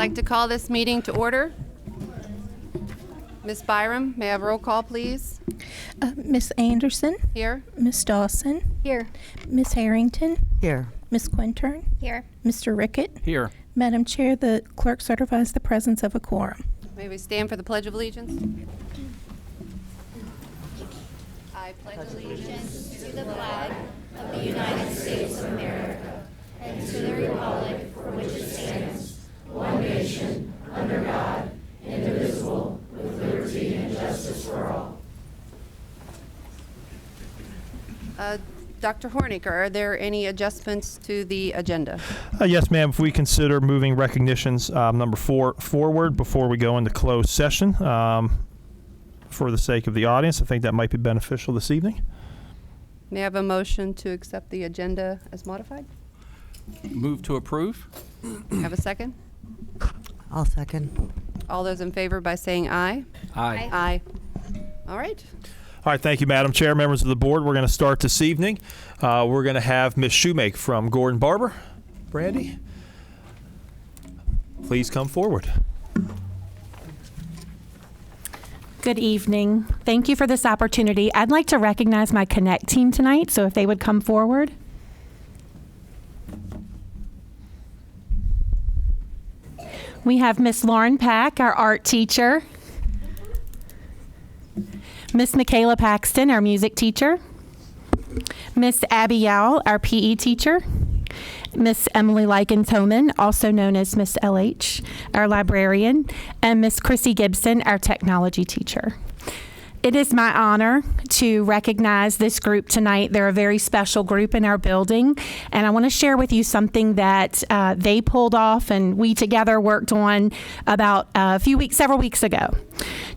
like to call this meeting to order. Ms. Byram, may I have a roll call, please? Miss Anderson. Here. Miss Dawson. Here. Miss Harrington. Here. Miss Quintern. Here. Mr. Rickett. Here. Madam Chair, the clerk certifies the presence of a quorum. May we stand for the Pledge of Allegiance? I pledge allegiance To the flag of the United States of America and to the republic for which it stands, one nation, under God, indivisible, with liberty and justice for all. Dr. Hornick, are there any adjustments to the agenda? Yes, ma'am. If we consider moving recognitions number 4 forward before we go into closed session, for the sake of the audience, I think that might be beneficial this evening. May I have a motion to accept the agenda as modified? Move to approve. Have a second? I'll second. All those in favor by saying aye? Aye. Aye. All right. All right, thank you, Madam Chair, members of the board. We're going to start this evening. We're going to have Ms. Shoemake from Gordon Barber. Brandy, please come forward. Good evening. Thank you for this opportunity. I'd like to recognize my Connect team tonight, so if they would come forward. We have Miss Lauren Pack, our art teacher. Miss Michaela Paxton, our music teacher. Miss Abby Yowell, our PE teacher. Miss Emily Likens-Homan, also known as Miss LH, our librarian, and Miss Chrissy Gibson, our technology teacher. It is my honor to recognize this group tonight. They're a very special group in our building, and I want to share with you something that they pulled off and we together worked on about several weeks ago.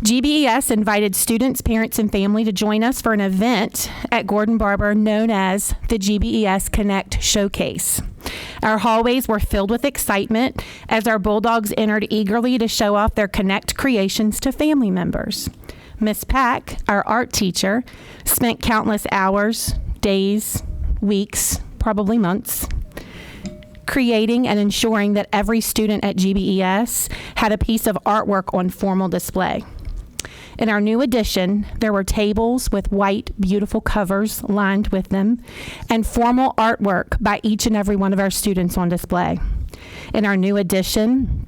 GBES invited students, parents, and family to join us for an event at Gordon Barber known as the GBES Connect Showcase. Our hallways were filled with excitement as our Bulldogs entered eagerly to show off their Connect creations to family members. Miss Pack, our art teacher, spent countless hours, days, weeks, probably months, creating and ensuring that every student at GBES had a piece of artwork on formal display. In our new edition, there were tables with white, beautiful covers lined with them, and formal artwork by each and every one of our students on display. In our new edition,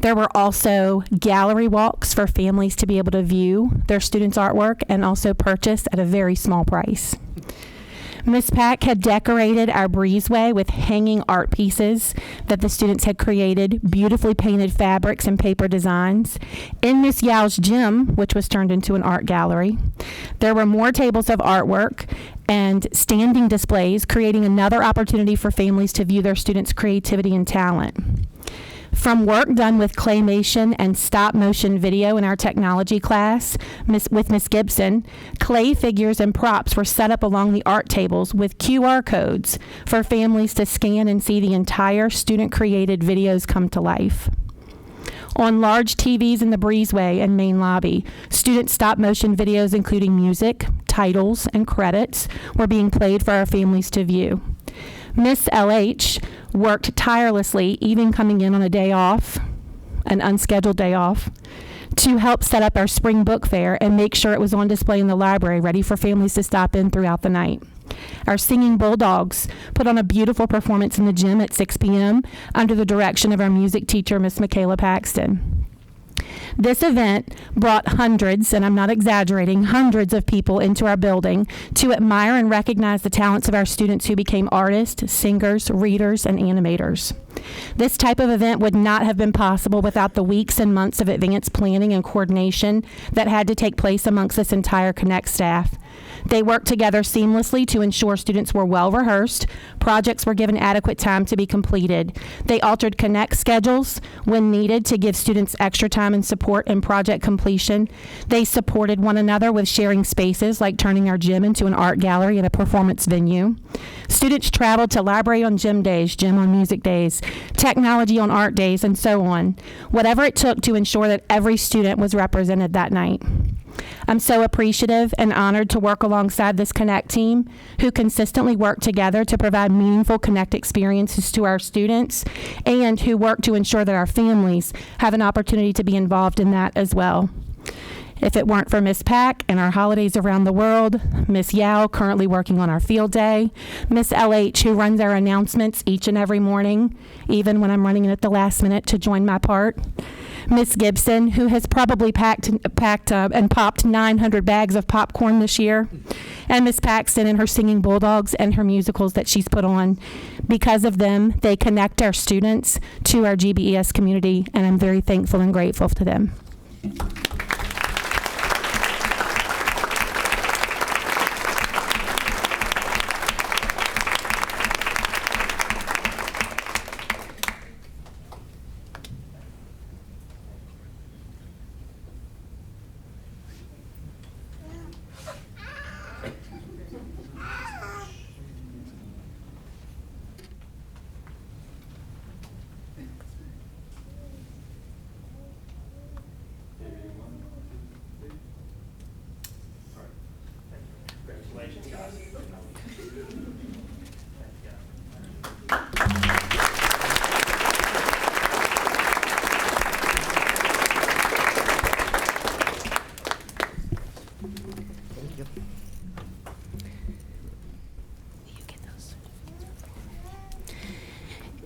there were also gallery walks for families to be able to view their students' artwork and also purchase at a very small price. Miss Pack had decorated our breezeway with hanging art pieces that the students had created, beautifully painted fabrics and paper designs. In Miss Yow's gym, which was turned into an art gallery, there were more tables of artwork and standing displays, creating another opportunity for families to view their students' creativity and talent. From work done with claymation and stop motion video in our technology class with Miss Gibson, clay figures and props were set up along the art tables with QR codes for families to scan and see the entire student-created videos come to life. On large TVs in the breezeway and main lobby, student stop-motion videos including music, titles, and credits were being played for our families to view. Miss LH worked tirelessly, even coming in on a day off, an unscheduled day off, to help set up our spring book fair and make sure it was on display in the library, ready for families to stop in throughout the night. Our singing Bulldogs put on a beautiful performance in the gym at 6 p.m. under the direction of our music teacher, Miss Michaela Paxton. This event brought hundreds, and I'm not exaggerating, hundreds of people into our building to admire and recognize the talents of our students who became artists, singers, readers, and animators. This type of event would not have been possible without the weeks and months of advanced planning and coordination that had to take place amongst this entire Connect staff. They worked together seamlessly to ensure students were well rehearsed, projects were given adequate time to be completed. They altered Connect schedules when needed to give students extra time and support in project completion. They supported one another with sharing spaces like turning our gym into an art gallery and a performance venue. Students traveled to library on gym days, gym on music days, technology on art days, and so on. Whatever it took to ensure that every student was represented that night. I'm so appreciative and honored to work alongside this Connect team who consistently work together to provide meaningful Connect experiences to our students and who work to ensure that our families have an opportunity to be involved in that as well. If it weren't for Miss Pack and our holidays around the world, Miss Yao currently working on our field day, Miss LH who runs our announcements each and every morning, even when I'm running in at the last minute to join my part, Miss Gibson who has probably packed and popped 900 bags of popcorn this year, and Miss Paxton and her singing bulldogs and her musicals that she's put on. Because of them, they connect our students to our GBES community, and I'm very thankful and grateful to them.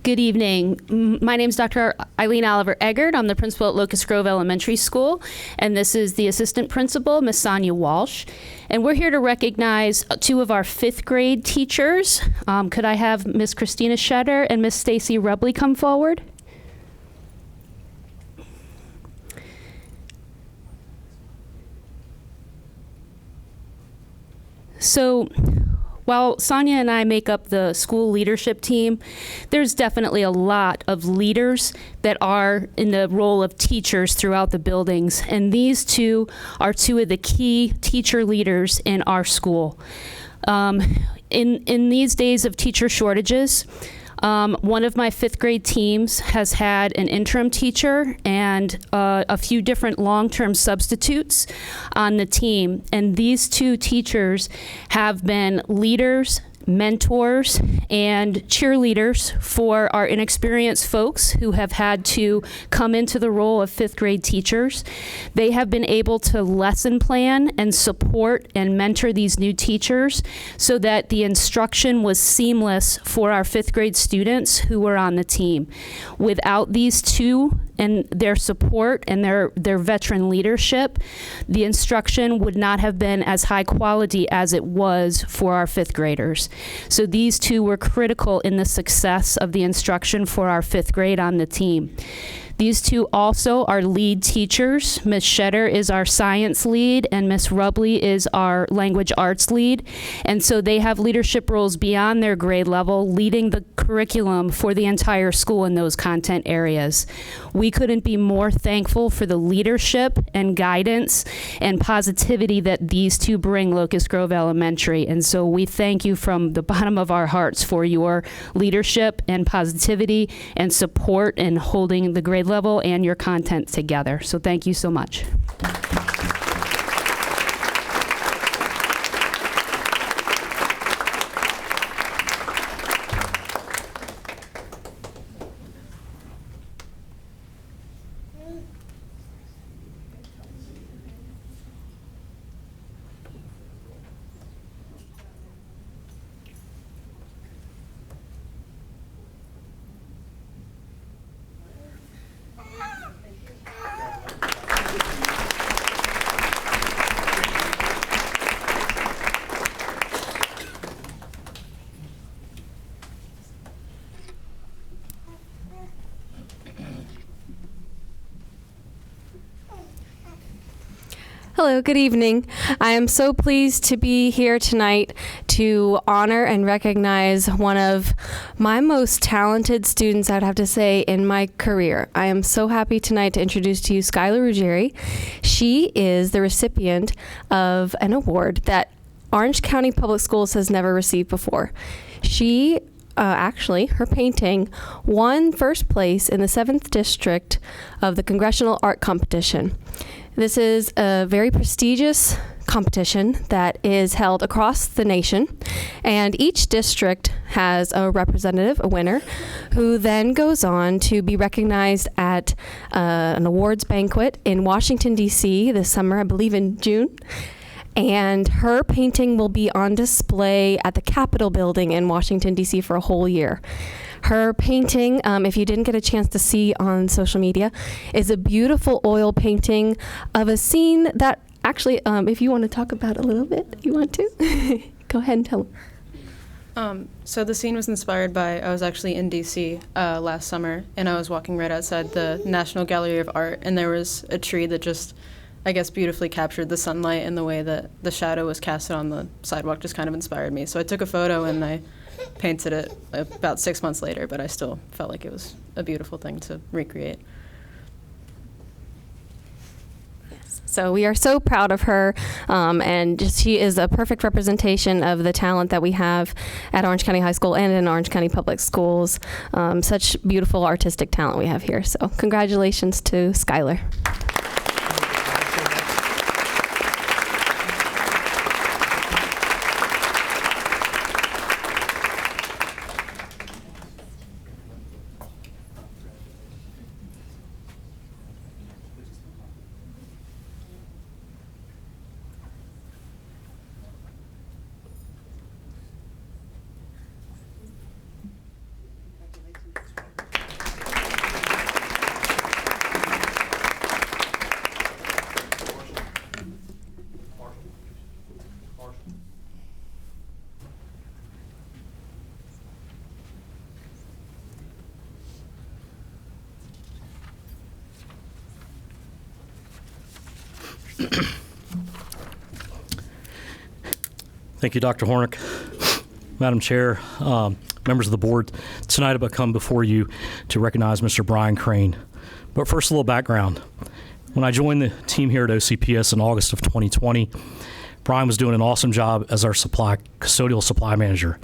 Good evening. My name is Dr. Eileen Oliver Eggert. I'm the principal at Locust Grove Elementary School, and this is the assistant principal, Miss Sonia Walsh. And we're here to recognize two of our fifth grade teachers. Could I have Miss Christina Shetter and Miss Stacy Rubley come forward? So, while Sonia and I make up the school leadership team, there's definitely a lot of leaders that are in the role of teachers throughout the buildings, and these two are two of the key teacher leaders in our school. In these days of teacher shortages, one of my fifth grade teams has had an interim teacher and a few different long-term substitutes on the team. And these two teachers have been leaders, mentors, and cheerleaders for our inexperienced folks who have had to come into the role of fifth grade teachers. They have been able to lesson plan and support and mentor these new teachers so that the instruction was seamless for our fifth grade students who were on the team. Without these two and their support and their veteran leadership, the instruction would not have been as high quality as it was for our fifth graders. So these two were critical in the success of the instruction for our fifth grade on the team. These two also are lead teachers. Miss Shetter is our science lead, and Miss Rubley is our language arts lead. And so they have leadership roles beyond their grade level, leading the curriculum for the entire school in those content areas. We couldn't be more thankful for the leadership and guidance and positivity that these two bring Locust Grove Elementary. And so we thank you from the bottom of our hearts for your leadership and positivity and support in holding the grade level and your content together. So thank you so much. Hello, good evening. I am so pleased to be here tonight to honor and recognize one of my most talented students, I'd have to say, in my career. I am so happy tonight to introduce to you Skylar Ruggieri. She is the recipient of an award that Orange County Public Schools has never received before. She actually, her painting won first place in the 7th District of the Congressional Art Competition. This is a very prestigious competition that is held across the nation, and each district has a representative, a winner, who then goes on to be recognized at an awards banquet in Washington, D.C. this summer, I believe in June. And her painting will be on display at the Capitol building in Washington, D.C. for a whole year. Her painting, if you didn't get a chance to see on social media, is a beautiful oil painting of a scene that actually, if you want to talk about it a little bit, you want to? Go ahead and tell them. So the scene was inspired by, I was actually in DC last summer, and I was walking right outside the National Gallery of Art, and there was a tree that just, I guess, beautifully captured the sunlight, and the way that the shadow was casted on the sidewalk just kind of inspired me. So I took a photo and I painted it about 6 months later, but I still felt like it was a beautiful thing to recreate. So we are so proud of her, and she is a perfect representation of the talent that we have at Orange County High School and in Orange County Public Schools. Such beautiful artistic talent we have here. So congratulations to Skylar. Thank you, Dr. Hornick. Madam Chair, members of the board, tonight I've come before you to recognize Mr. Brian Crane. But first, a little background. When I joined the team here at OCPS in August of 2020, Brian was doing an awesome job as our custodial supply manager.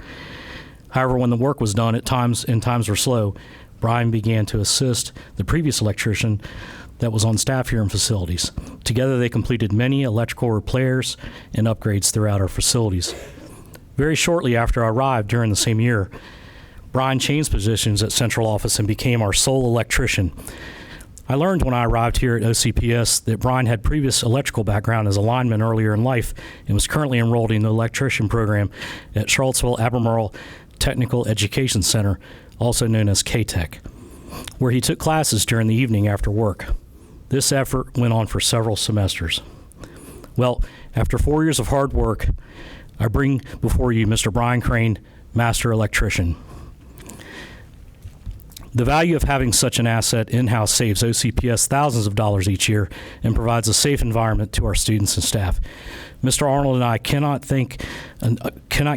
However, when the work was done, times were slow, Brian began to assist the previous electrician that was on staff here in facilities. Together, they completed many electrical repairs and upgrades throughout our facilities. Very shortly after I arrived during the same year, Brian changed positions at central office and became our sole electrician. I learned when I arrived here at OCPS that Brian had previous electrical background as a lineman earlier in life and was currently enrolled in the electrician program at Charlottesville Albemarle Technical Education Center, also known as K-Tech, where he took classes during the evening after work. This effort went on for several semesters. Well, after 4 years of hard work, I bring before you Mr. Brian Crane, Master Electrician. The value of having such an asset in-house saves OCPS thousands of dollars each year and provides a safe environment to our students and staff. Mr. Arnold and I cannot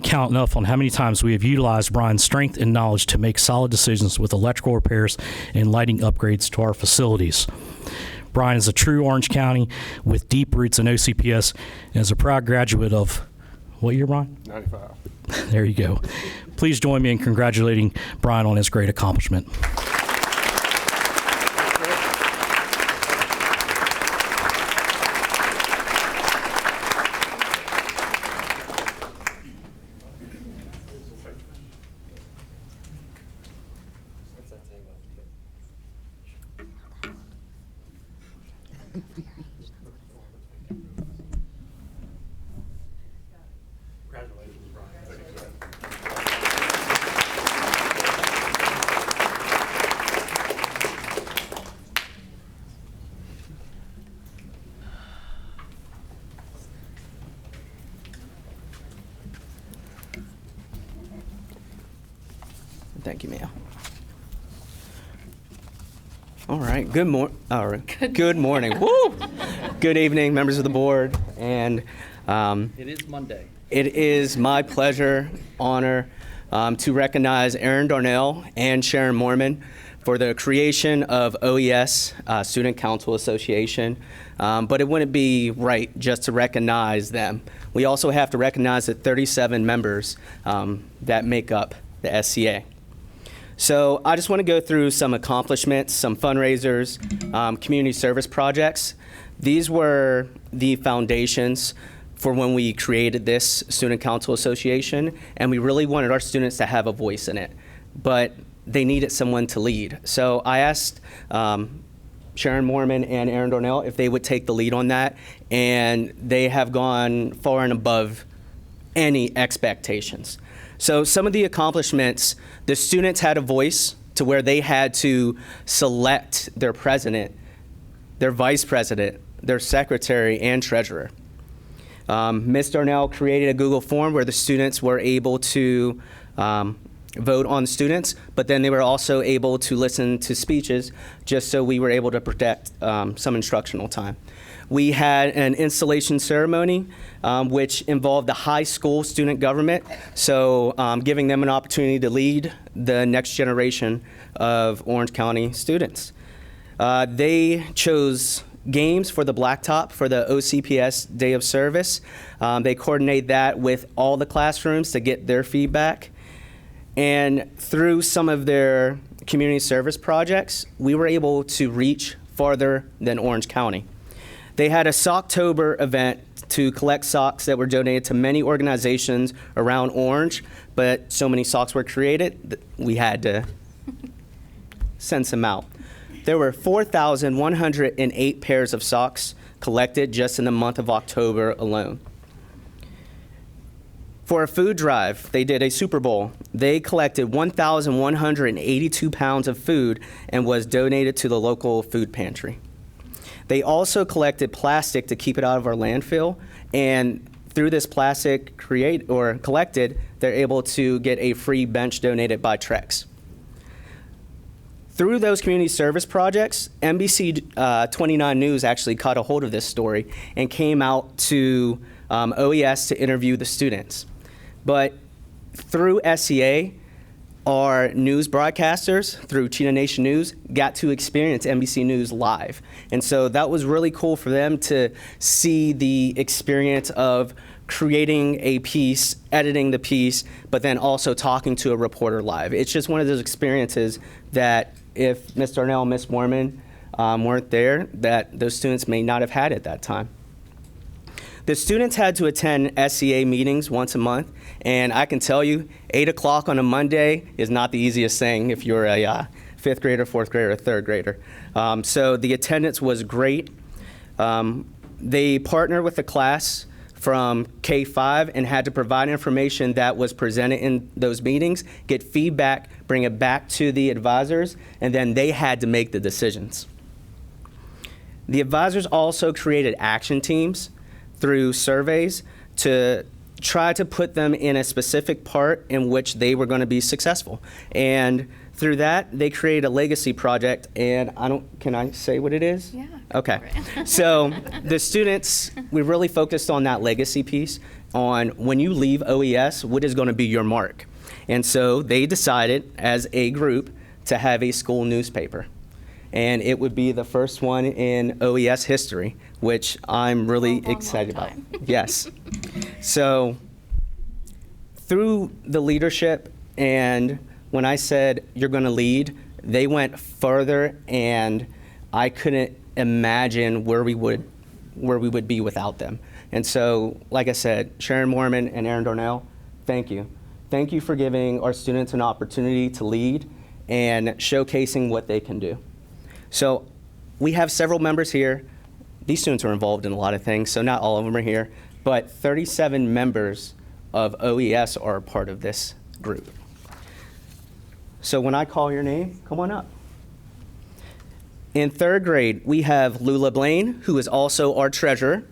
count enough on how many times we have utilized Brian's strength and knowledge to make solid decisions with electrical repairs and lighting upgrades to our facilities. Brian is a true Orange County with deep roots in OCPS and is a proud graduate of, what year, Brian? 95. There you go. Please join me in congratulating Brian on his great accomplishment. Thank you, Mia. All right. Good morning. Woo! Good evening, members of the board. And It is Monday. it is my pleasure, honor, to recognize Erin Darnell and Sharon Mormon for the creation of OES, Student Council Association. But it wouldn't be right just to recognize them. We also have to recognize the 37 members that make up the SCA. So I just want to go through some accomplishments, some fundraisers, community service projects These were the foundations for when we created this Student Council Association, and we really wanted our students to have a voice in it, but they needed someone to lead. So I asked Sharon Mormon and Aaron Dornell if they would take the lead on that, and they have gone far and above any expectations. So some of the accomplishments, the students had a voice to where they had to select their president, their vice president, their secretary, and treasurer. Ms. Darnell created a Google form where the students were able to vote on students, but then they were also able to listen to speeches just so we were able to protect some instructional time. We had an installation ceremony, which involved the high school student government, so giving them an opportunity to lead the next generation of Orange County students. They chose games for the blacktop for the OCPS Day of Service. They coordinate that with all the classrooms to get their feedback. And through some of their community service projects, we were able to reach farther than Orange County. They had a Socktober event to collect socks that were donated to many organizations around Orange, but so many socks were created that we had to send some out. There were 4,108 pairs of socks collected just in the month of October alone. For a food drive, they did a Super Bowl. They collected 1,182 pounds of food and was donated to the local food pantry. They also collected plastic to keep it out of our landfill, and through this plastic collected, they're able to get a free bench donated by Trex. Through those community service projects, NBC 29 News actually caught a hold of this story and came out to OES to interview the students. But through SEA, our news broadcasters, through Cheetah Nation News, got to experience NBC News live. And so that was really cool for them to see the experience of creating a piece, editing the piece, but then also talking to a reporter live. It's just one of those experiences that if Ms. Darnell and Ms. Mormon weren't there, that those students may not have had at that time. The students had to attend SEA meetings once a month, and I can tell you, 8 o'clock on a Monday is not the easiest thing if you're a fifth grader, fourth grader, or third grader. So the attendance was great. They partnered with the class from K-5 and had to provide information that was presented in those meetings, get feedback, bring it back to the advisors, and then they had to make the decisions. The advisors also created action teams through surveys to try to put them in a specific part in which they were going to be successful. And through that, they created a legacy project, and can I say what it is? Yeah. Okay. So the students, we really focused on that legacy piece, on when you leave OES, what is going to be your mark? And so they decided as a group to have a school newspaper. And it would be the first one in OES history, which I'm really excited about. Yes. So through the leadership, and when I said you're going to lead, they went further, and I couldn't imagine where we would be without them. And so, like I said, Sharon Mormon and Aaron Darnell, thank you. Thank you for giving our students an opportunity to lead and showcasing what they can do. So we have several members here. These students are involved in a lot of things, so not all of them are here, but 37 members of OES are a part of this group. So when I call your name, come on up. In third grade, we have Lula Blaine, who is also our treasurer,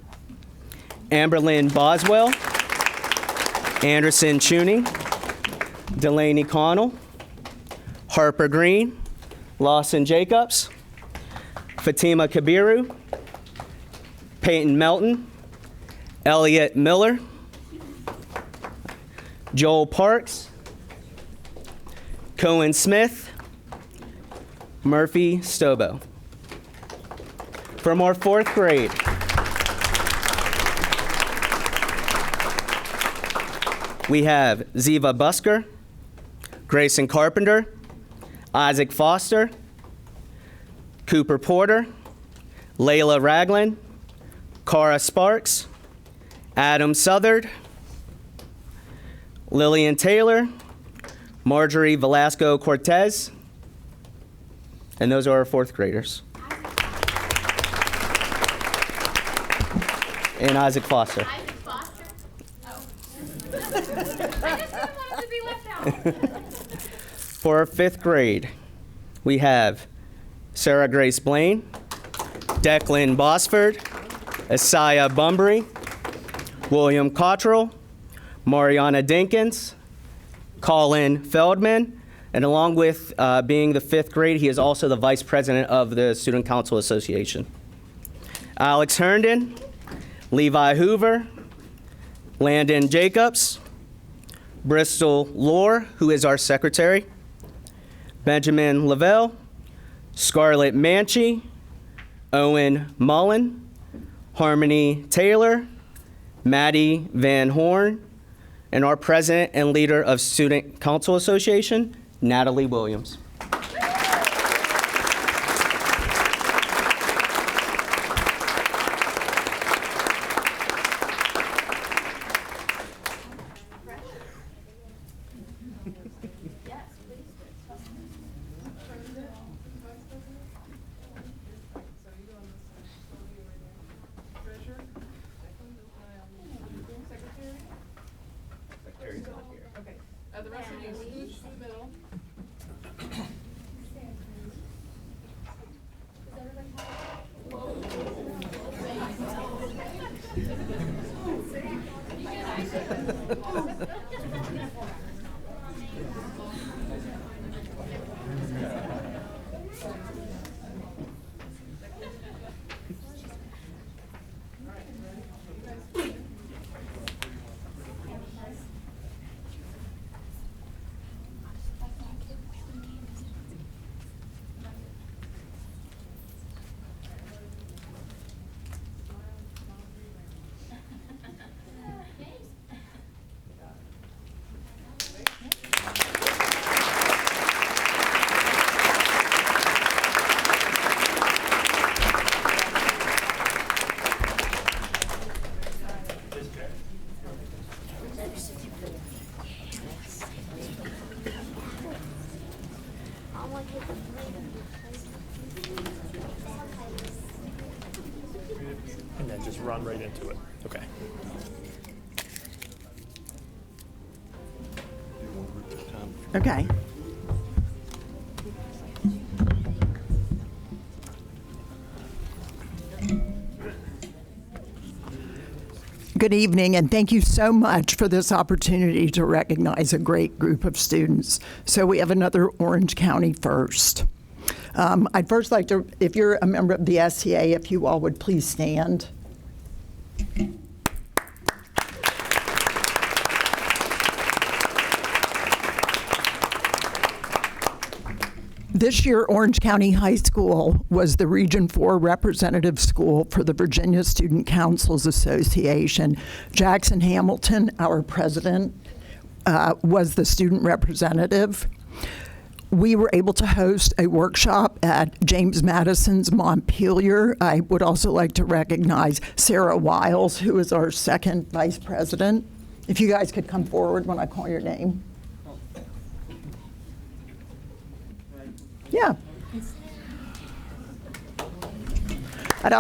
Amberlynn Boswell, Anderson Chuney, Delaney Connell, Harper Green, Lawson Jacobs, Fatima Kabiru, Peyton Melton, Elliot Miller, Joel Parks, Cohen Smith, Murphy Stobo. From our fourth grade, we have Ziva Busker, Grayson Carpenter, Isaac Foster, Cooper Porter, Layla Ragland, Cara Sparks, Adam Southard, Lillian Taylor, Marjorie Velasco Cortez, and those are our fourth graders. And Isaac Foster. Isaac Foster? Oh. I just didn't want to be left out. For our fifth grade, we have Sarah Grace Blaine, Declan Bosford, Isaiah Bumbry, William Cottrell, Mariana Dinkins, Colin Feldman, and along with being the fifth grade, he is also the vice president of the Student Council Association. Alex Herndon, Levi Hoover, Landon Jacobs, Bristol Lohr, who is our secretary, Benjamin Lavelle, Scarlett Manchi, Owen Mullen, Harmony Taylor, Maddie Van Horn, and our president and leader of Student Council Association, Natalie Williams. And then just run right into it. Okay. Okay. Good evening, and thank you so much for this opportunity to recognize a great group of students. So we have another Orange County first. I'd first like to, if you're a member of the SCA, if you all would please stand. This year, Orange County High School was the Region 4 representative school for the Virginia Student Councils Association. Jackson Hamilton, our president, was the student representative. We were able to host a workshop at James Madison's Montpelier. I would also like to recognize Sarah Wiles, who is our second vice president. If you guys could come forward when I call your name. Yeah. I'd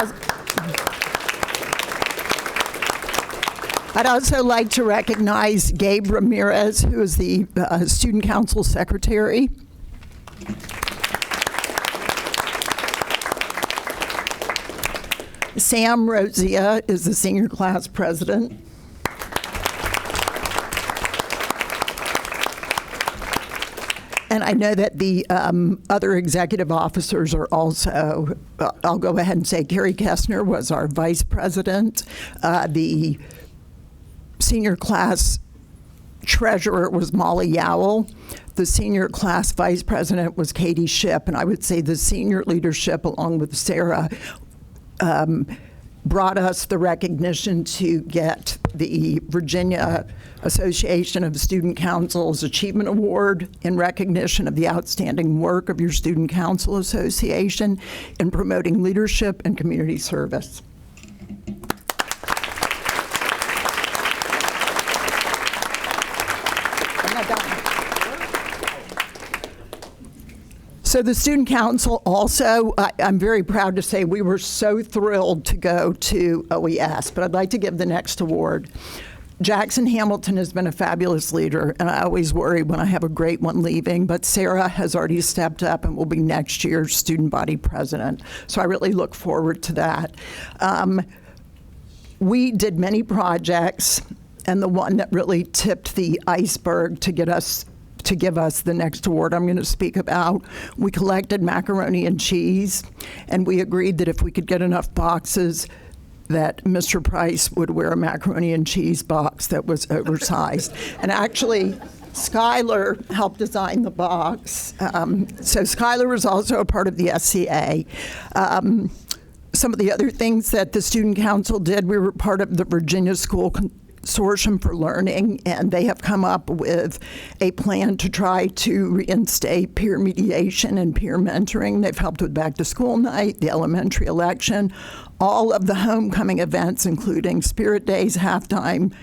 also like to recognize Gabe Ramirez, who is the Student Council Secretary. Sam Rosia is the Senior Class President. And I know that the other executive officers are also, I'll go ahead and say Gary Kessner was our vice president. The senior class treasurer was Molly Yowell. The senior class vice president was Katie Shipp. And I would say the senior leadership, along with Sarah, brought us the recognition to get the Virginia Association of Student Councils Achievement Award in recognition of the outstanding work of your Student Council Association in promoting leadership and community service. So the Student Council also, I'm very proud to say we were so thrilled to go to OES, but I'd like to give the next award. Jackson Hamilton has been a fabulous leader, and I always worry when I have a great one leaving, but Sarah has already stepped up and will be next year's student body president. So I really look forward to that. We did many projects, and the one that really tipped the iceberg to give us the next award I'm going to speak about, we collected macaroni and cheese, and we agreed that if we could get enough boxes that Mr. Price would wear a macaroni and cheese box that was oversized. And actually, Skylar helped design the box. So Skylar was also a part of the SCA. Some of the other things that the Student Council did, we were part of the Virginia School Consortium for Learning, and they have come up with a plan to try to reinstate peer mediation and peer mentoring. They've helped with back to school night, the elementary election, all of the homecoming events, including Spirit Days, halftime,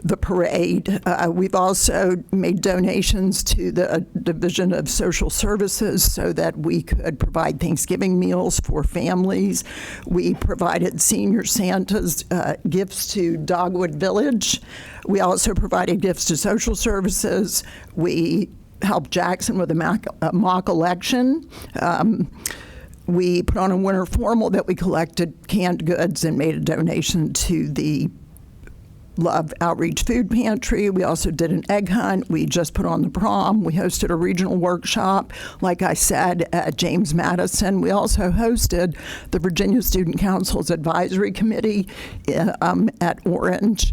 the parade. We've also made donations to the Division of Social Services so that we could provide Thanksgiving meals for families. We provided Senior Santa's gifts to Dogwood Village. We also provided gifts to Social Services. We helped Jackson with a mock election. We put on a winter formal that we collected canned goods and made a donation to the Love Outreach Food Pantry. We also did an egg hunt. We just put on the prom. We hosted a regional workshop, like I said, at James Madison. We also hosted the Virginia Student Council's Advisory Committee at Orange.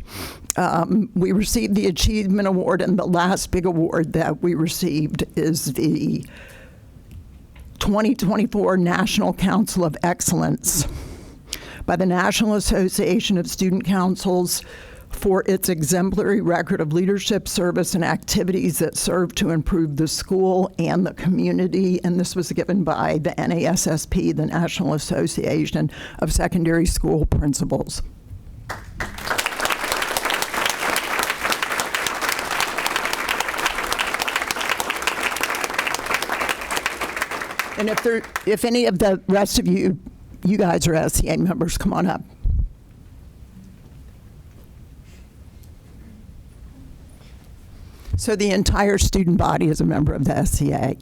We received the Achievement Award, and the last big award that we received is the 2024 National Council of Excellence by the National Association of Student Councils for its exemplary record of leadership, service, and activities that serve to improve the school and the community. And this was given by the NASSP, the National Association of Secondary School Principals. And if any of the rest of you guys are SCA members, come on up. So the entire student body is a member of the SCA.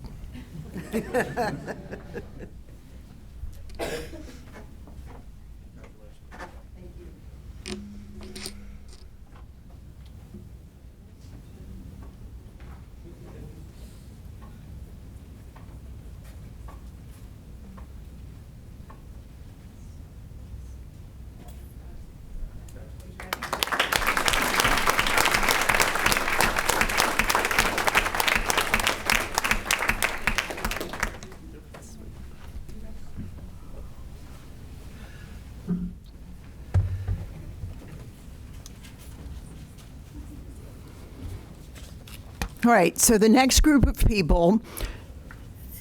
All right, so the next group of people,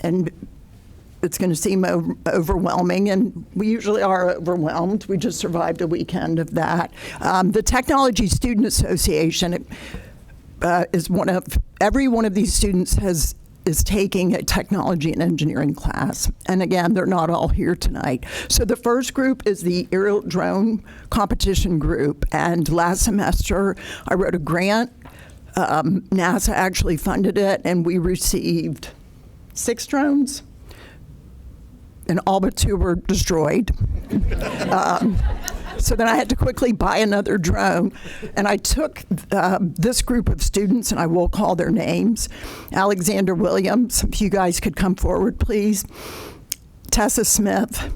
and it's going to seem overwhelming, and we usually are overwhelmed. We just survived a weekend of that. The Technology Student Association is every one of these students is taking a technology and engineering class. And again, they're not all here tonight. So the first group is the aerial drone competition group. And last semester, I wrote a grant. NASA actually funded it, and we received 6 drones, and all but 2 were destroyed. So then I had to quickly buy another drone, and I took this group of students, and I will call their names. Alexander Williams, if you guys could come forward, please. Tessa Smith,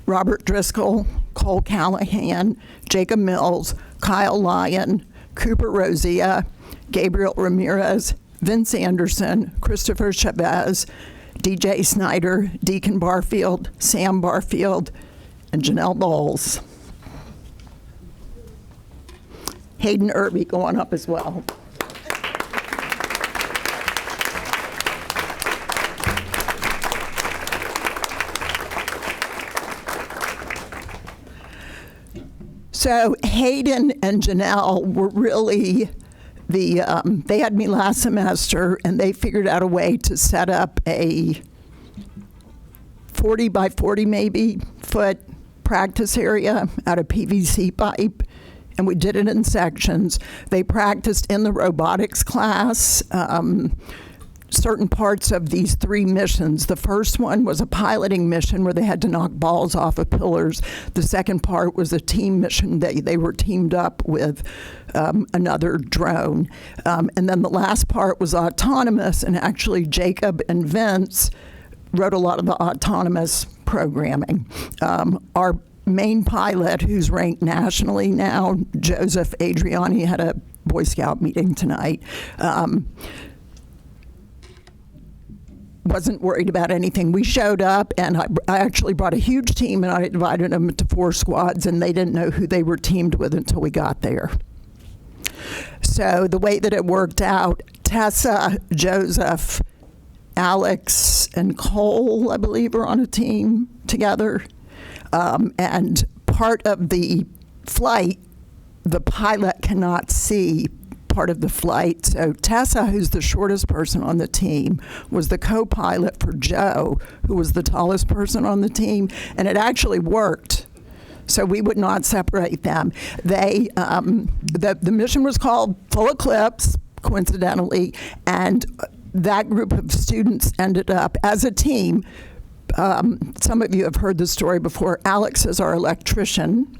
Robert Driscoll, Cole Callahan, Jacob Mills, Kyle Lyon, Cooper Rosia, Gabriel Ramirez, Vince Anderson, Christopher Chavez, DJ Snyder, Deacon Barfield, Sam Barfield, and Janelle Bowles. Hayden Irby going up as well. So Hayden and Janelle were really they had me last semester, and they figured out a way to set up a 40 by 40 maybe foot practice area out of PVC pipe, and we did it in sections. They practiced in the robotics class certain parts of these 3 missions. The first one was a piloting mission where they had to knock balls off of pillars. The second part was a team mission. They were teamed up with another drone. And then the last part was autonomous, and actually Jacob and Vince wrote a lot of the autonomous programming. Our main pilot, who's ranked nationally now, Joseph Adriani, had a Boy Scout meeting tonight. Wasn't worried about anything. We showed up, and I actually brought a huge team, and I divided them into 4 squads, and they didn't know who they were teamed with until we got there. So the way that it worked out, Tessa, Joseph, Alex, and Cole, I believe, are on a team together. And part of the flight, the pilot cannot see part of the flight. So Tessa, who's the shortest person on the team, was the co-pilot for Joe, who was the tallest person on the team, and it actually worked. So we would not separate them. They, the mission was called Full Eclipse, coincidentally, and that group of students ended up as a team. Some of you have heard this story before. Alex is our electrician.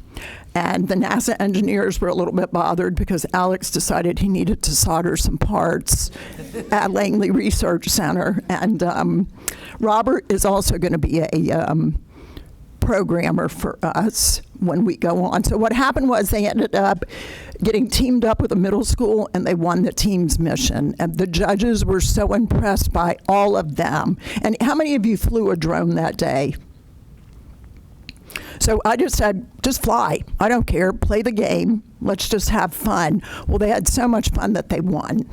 And the NASA engineers were a little bit bothered because Alex decided he needed to solder some parts at Langley Research Center. And Robert is also going to be a programmer for us when we go on. So what happened was they ended up getting teamed up with a middle school, and they won the team's mission. And the judges were so impressed by all of them. And how many of you flew a drone that day? So I just said, just fly. I don't care. Play the game. Let's just have fun. Well, they had so much fun that they won.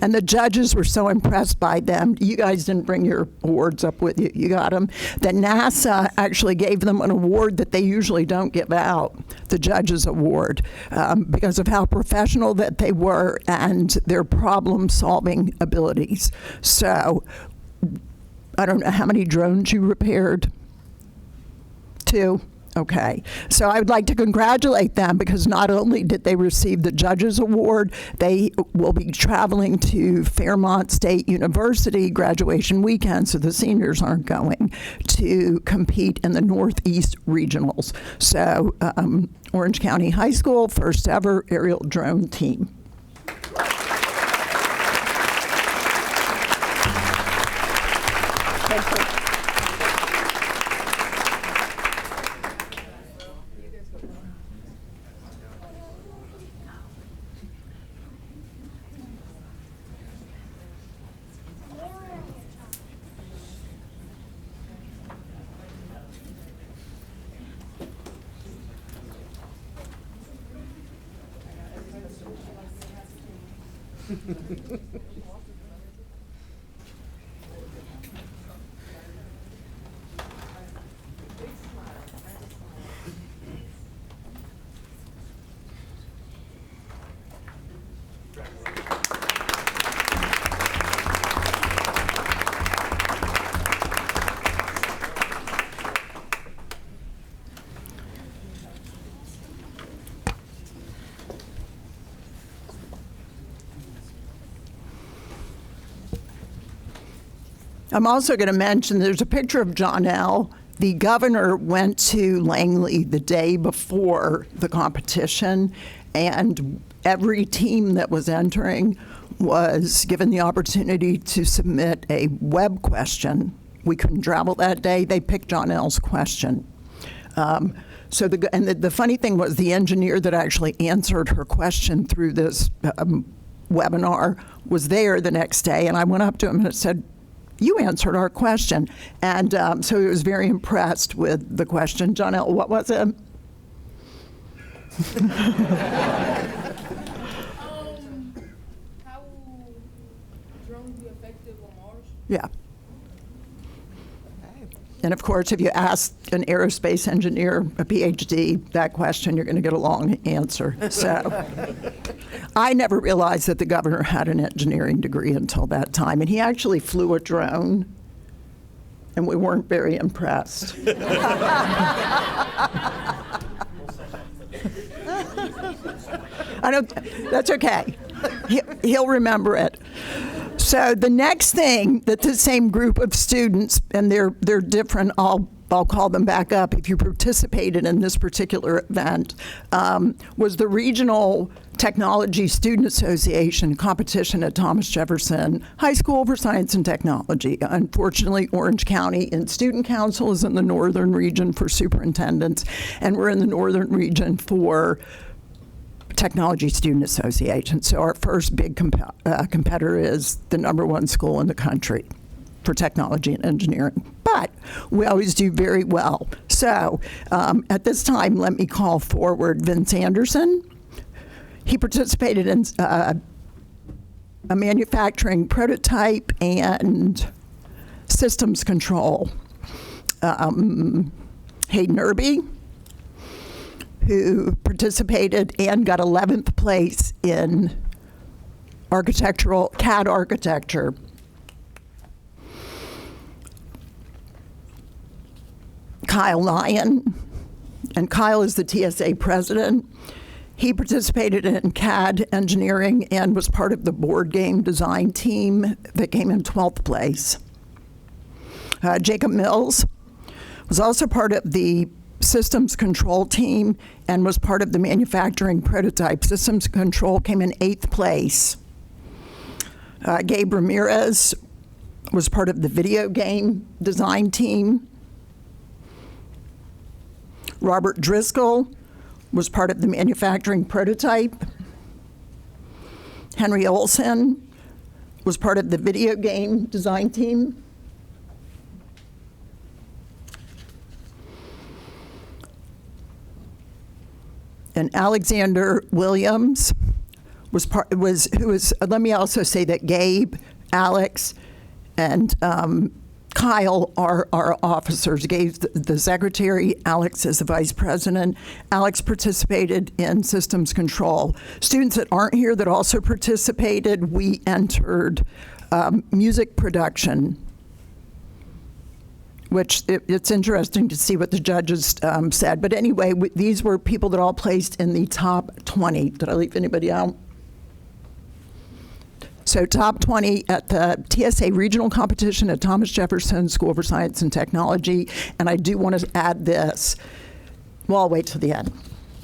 And the judges were so impressed by them. You guys didn't bring your awards up with you. You got them. That NASA actually gave them an award that they usually don't give out, the Judges Award, because of how professional that they were and their problem-solving abilities. So I don't know how many drones you repaired. 2? Okay. So I would like to congratulate them because not only did they receive the Judges Award, they will be traveling to Fairmont State University graduation weekend, so the seniors aren't going, to compete in the Northeast Regionals. So Orange County High School, first ever aerial drone team. I'm also going to mention there's a picture of John L. The governor went to Langley the day before the competition, and every team that was entering was given the opportunity to submit a web question. We couldn't travel that day. They picked John L.'s question. So the funny thing was the engineer that actually answered her question through this webinar was there the next day, and I went up to him and I said, "You answered our question." And so he was very impressed with the question. John L., what was it? How drones be effective on Mars? Yeah. And of course, if you ask an aerospace engineer, a PhD, that question, you're going to get a long answer. So I never realized that the governor had an engineering degree until that time, and he actually flew a drone, and we weren't very impressed. I don't, that's okay. He'll remember it. So the next thing that the same group of students, and they're different, I'll call them back up if you participated in this particular event, was the Regional Technology Student Association competition at Thomas Jefferson High School for Science and Technology. Unfortunately, Orange County and Student Council is in the northern region for superintendents, and we're in the northern region for Technology Student Association. So our first big competitor is the #1 school in the country for technology and engineering. But we always do very well. So at this time, let me call forward Vince Anderson. He participated in a manufacturing prototype and systems control. Hayden Irby, who participated and got 11th place in architectural CAD architecture. Kyle Lyon, and Kyle is the TSA president. He participated in CAD engineering and was part of the board game design team that came in 12th place. Jacob Mills was also part of the systems control team and was part of the manufacturing prototype. Systems control came in 8th place. Gabe Ramirez was part of the video game design team. Robert Driscoll was part of the manufacturing prototype. Henry Olson was part of the video game design team. And Alexander Williams let me also say that Gabe, Alex, and Kyle are our officers. Gabe's the secretary, Alex is the vice president. Alex participated in systems control. Students that aren't here that also participated, we entered music production, which it's interesting to see what the judges said. But anyway, these were people that all placed in the top 20. Did I leave anybody out? So top 20 at the TSA regional competition at Thomas Jefferson School for Science and Technology. And I do want to add this. Well, I'll wait till the end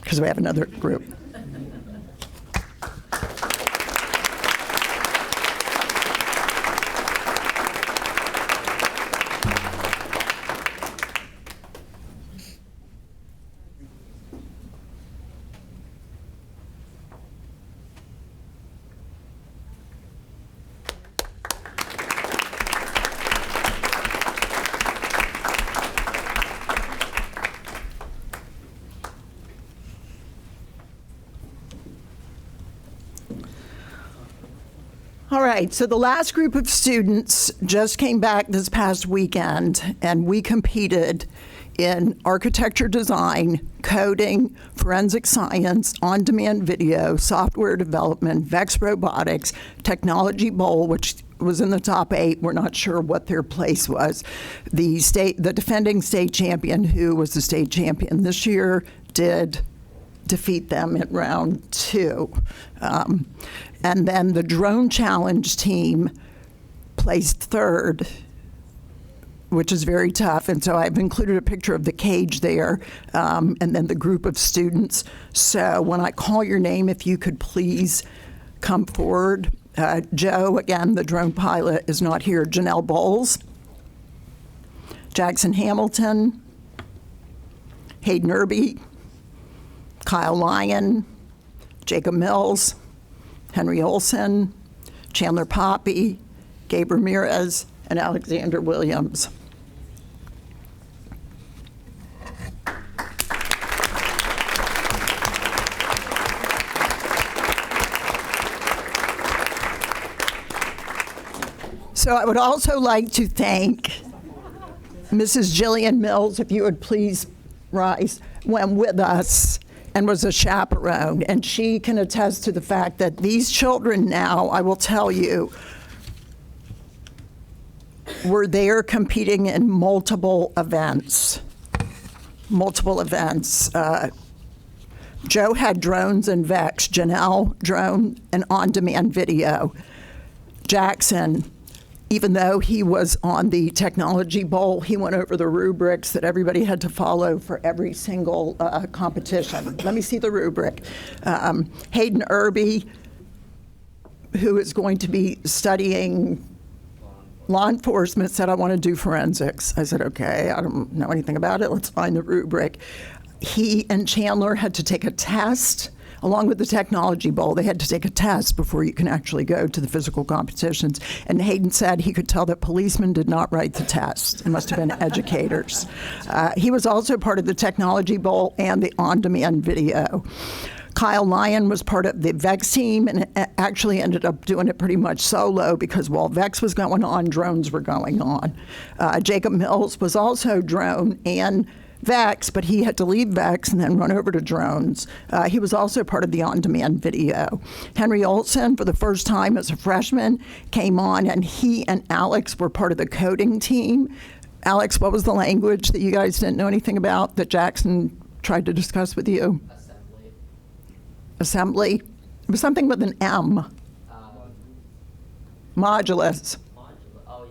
because we have another group. All right, so the last group of students just came back this past weekend, and we competed in architecture design, coding, forensic science, on-demand video, software development, VEX robotics, technology bowl, which was in the top 8. We're not sure what their place was. The defending state champion, who was the state champion this year, did defeat them in round 2. And then the drone challenge team placed 3rd, which is very tough. And so I've included a picture of the cage there, and then the group of students. So when I call your name, if you could please come forward. Joe, again, the drone pilot, is not here. Janelle Bowles, Jackson Hamilton, Hayden Irby, Kyle Lyon, Jacob Mills, Henry Olson, Chandler Poppy, Gabe Ramirez, and Alexander Williams. So I would also like to thank Mrs. Jillian Mills, if you would please rise, went with us and was a chaperone. And she can attest to the fact that these children now, I will tell you, were there competing in multiple events. Joe had drones and Vex, Janelle drone and on-demand video. Jackson, even though he was on the technology bowl, he went over the rubrics that everybody had to follow for every single competition. Let me see the rubric. Hayden Irby, who is going to be studying law enforcement, said, I want to do forensics. I said, okay, I don't know anything about it. Let's find the rubric. He and Chandler had to take a test. Along with the technology bowl, they had to take a test before you can actually go to the physical competitions. And Hayden said he could tell that policemen did not write the test. It must have been educators. He was also part of the technology bowl and the on-demand video. Kyle Lyon was part of the VEX team and actually ended up doing it pretty much solo because while VEX was going on, drones were going on. Jacob Mills was also drone and VEX, but he had to leave VEX and then run over to drones. He was also part of the on-demand video. Henry Olson, for the first time as a freshman, came on, and he and Alex were part of the coding team. Alex, what was the language that you guys didn't know anything about that Jackson tried to discuss with you? Assembly. It was something with an M. Modulus.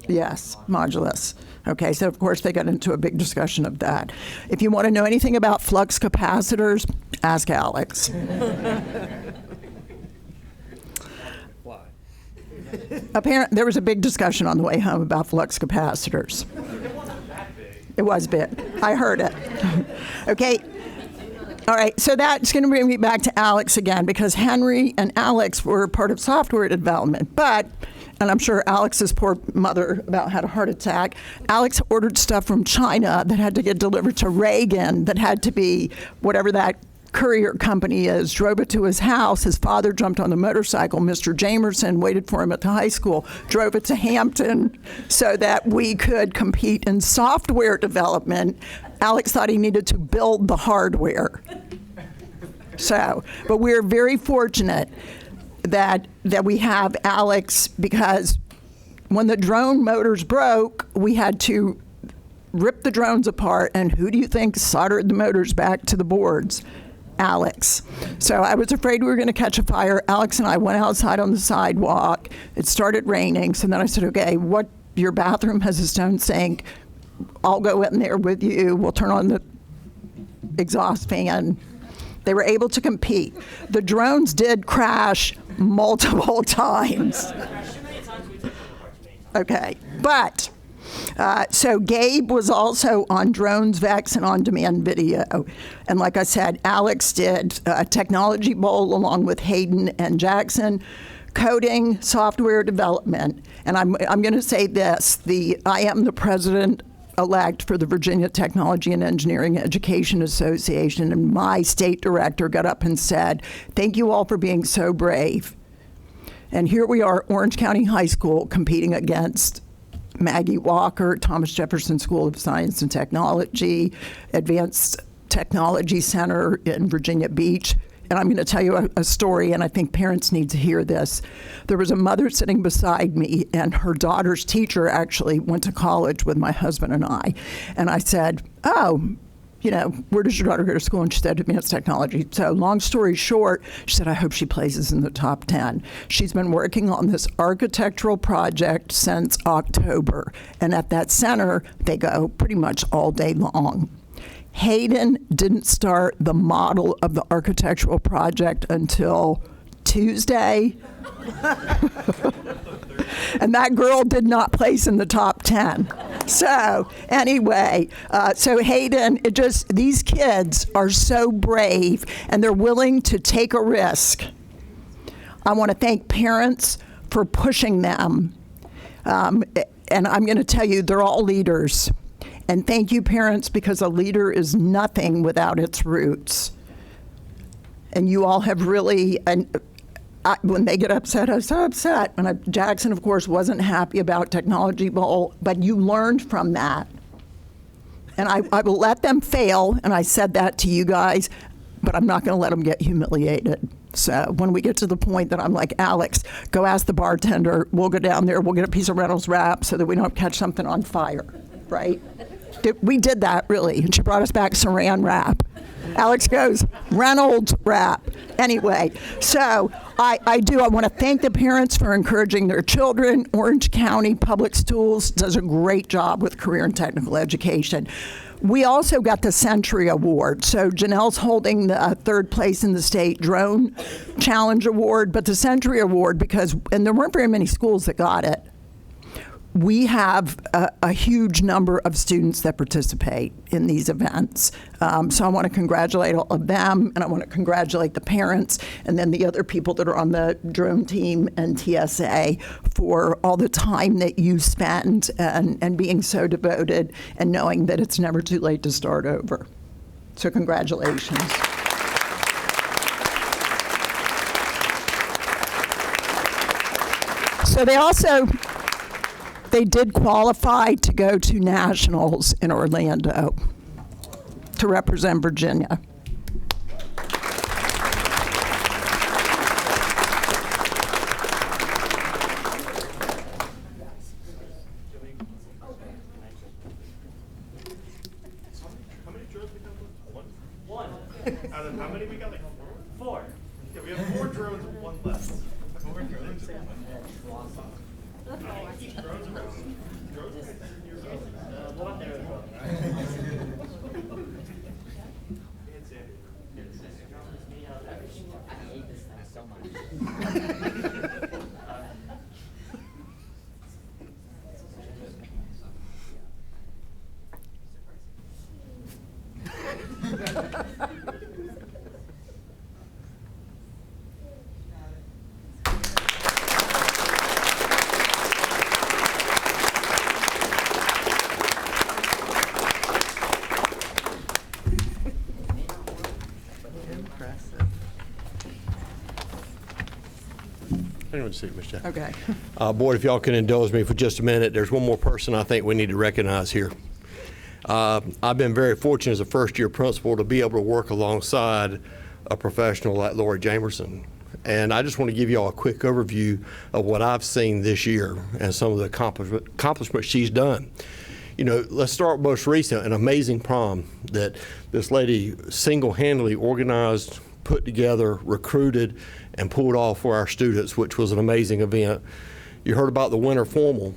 Yes, modulus. Okay, so of course they got into a big discussion of that. If you want to know anything about flux capacitors, ask Alex. Apparently, there was a big discussion on the way home about flux capacitors. It was big. I heard it. Okay. All right, so that's going to bring me back to Alex again because Henry and Alex were part of software development, but and I'm sure Alex's poor mother about had a heart attack. Alex ordered stuff from China that had to get delivered to Reagan, that had to be whatever that courier company is, drove it to his house. His father jumped on the motorcycle. Mr. Jamerson waited for him at the high school, drove it to Hampton so that we could compete in software development. Alex thought he needed to build the hardware. So, but we're very fortunate that we have Alex because when the drone motors broke, we had to rip the drones apart, and who do you think soldered the motors back to the boards? Alex. So I was afraid we were going to catch a fire. Alex and I went outside on the sidewalk. It started raining, so then I said, okay, your bathroom has a stone sink. I'll go in there with you. We'll turn on the exhaust fan. They were able to compete. The drones did crash multiple times. Okay, but so Gabe was also on drones, VEX, and on-demand video. And like I said, Alex did a technology bowl along with Hayden and Jackson, coding, software development. And I'm going to say this, I am the president-elect for the Virginia Technology and Engineering Education Association, and my state director got up and said, thank you all for being so brave. And here we are, Orange County High School, competing against Maggie Walker, Thomas Jefferson School of Science and Technology, Advanced Technology Center in Virginia Beach. And I'm going to tell you a story, and I think parents need to hear this. There was a mother sitting beside me, and her daughter's teacher actually went to college with my husband and I. And I said, oh, where does your daughter go to school? And she said, advanced technology. So long story short, she said, I hope she places in the top 10. She's been working on this architectural project since October. And at that center, they go pretty much all day long. Hayden didn't start the model of the architectural project until Tuesday. And that girl did not place in the top 10. So anyway, so Hayden, these kids are so brave and they're willing to take a risk. I want to thank parents for pushing them. And I'm going to tell you, they're all leaders. And thank you, parents, because a leader is nothing without its roots. And you all have really, when they get upset, I was so upset. And Jackson, of course, wasn't happy about Technology Bowl, but you learned from that. And I will let them fail, and I said that to you guys, but I'm not going to let them get humiliated. So when we get to the point that I'm like, Alex, go ask the bartender, we'll go down there, we'll get a piece of Reynolds wrap so that we don't catch something on fire, right? We did that, really, and she brought us back saran wrap. Alex goes, Reynolds wrap. Anyway, so I want to thank the parents for encouraging their children. Orange County Public Schools does a great job with career and technical education. We also got the Century Award. So Janelle's holding the third place in the state drone challenge award, but the Century Award, and there weren't very many schools that got it. We have a huge number of students that participate in these events. So I want to congratulate all of them, and I want to congratulate the parents and then the other people that are on the drone team and TSA for all the time that you spend and being so devoted and knowing that it's never too late to start over. So congratulations. So they did qualify to go to nationals in Orlando to represent Virginia. One. Out of how many we got? Like 4. Yeah, we have 4 drones and 1 left. Anyone see Ms. Jackson? Okay. Board, if y'all can indulge me for just a minute, there's one more person I think we need to recognize here. I've been very fortunate as a first-year principal to be able to work alongside a professional like Lori Jamerson. And I just want to give you all a quick overview of what I've seen this year and some of the accomplishments she's done. You know, let's start most recent, an amazing prom that this lady single-handedly organized, put together, recruited, and pulled off for our students, which was an amazing event. You heard about the winter formal.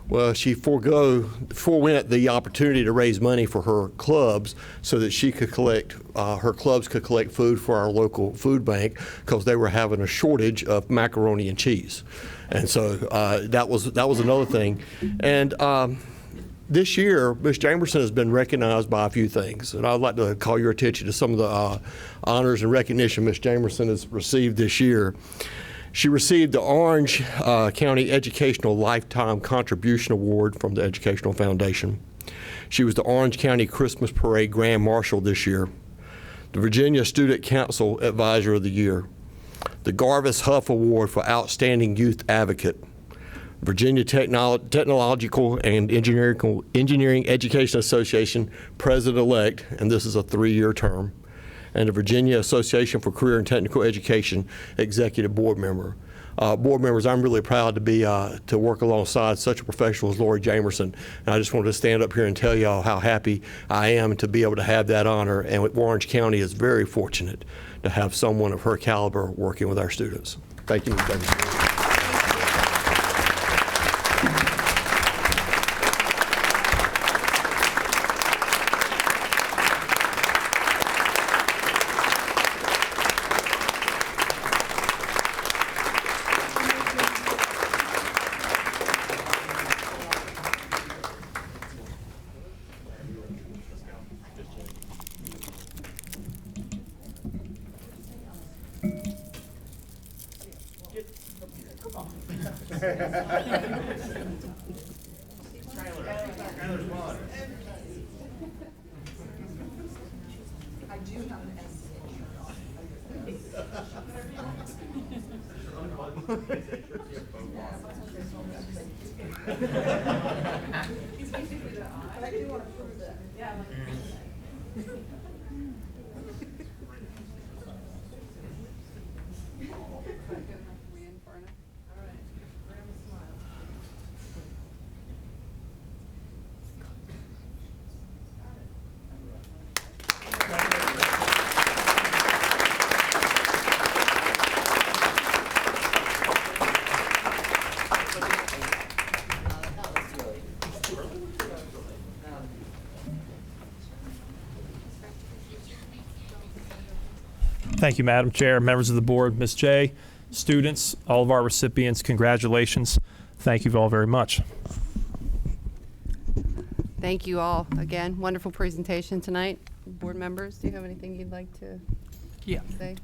Well, she forewent the opportunity to raise money for her clubs so that she could her clubs could collect food for our local food bank because they were having a shortage of macaroni and cheese. And so that was another thing. And this year, Ms. Jamerson has been recognized by a few things, and I'd like to call your attention to some of the honors and recognition Ms. Jamerson has received this year. She received the Orange County Educational Lifetime Contribution Award from the Educational Foundation. She was the Orange County Christmas Parade Grand Marshal this year, the Virginia Student Council Advisor of the Year, the Garvis Huff Award for Outstanding Youth Advocate, Virginia Technological and Engineering Education Association President-elect, and this is a 3-year term, and the Virginia Association for Career and Technical Education Executive Board Member. Board members, I'm really proud to be to work alongside such a professional as Lori Jamerson, and I just wanted to stand up here and tell y'all how happy I am to be able to have that honor, and Orange County is very fortunate to have someone of her caliber working with our students. Thank you, Ms. Jamerson. Thank you, Madam Chair, members of the board, Ms. J, students, all of our recipients, congratulations. Thank you all very much. Thank you all. Again, wonderful presentation tonight. Board members, do you have anything you'd like to say?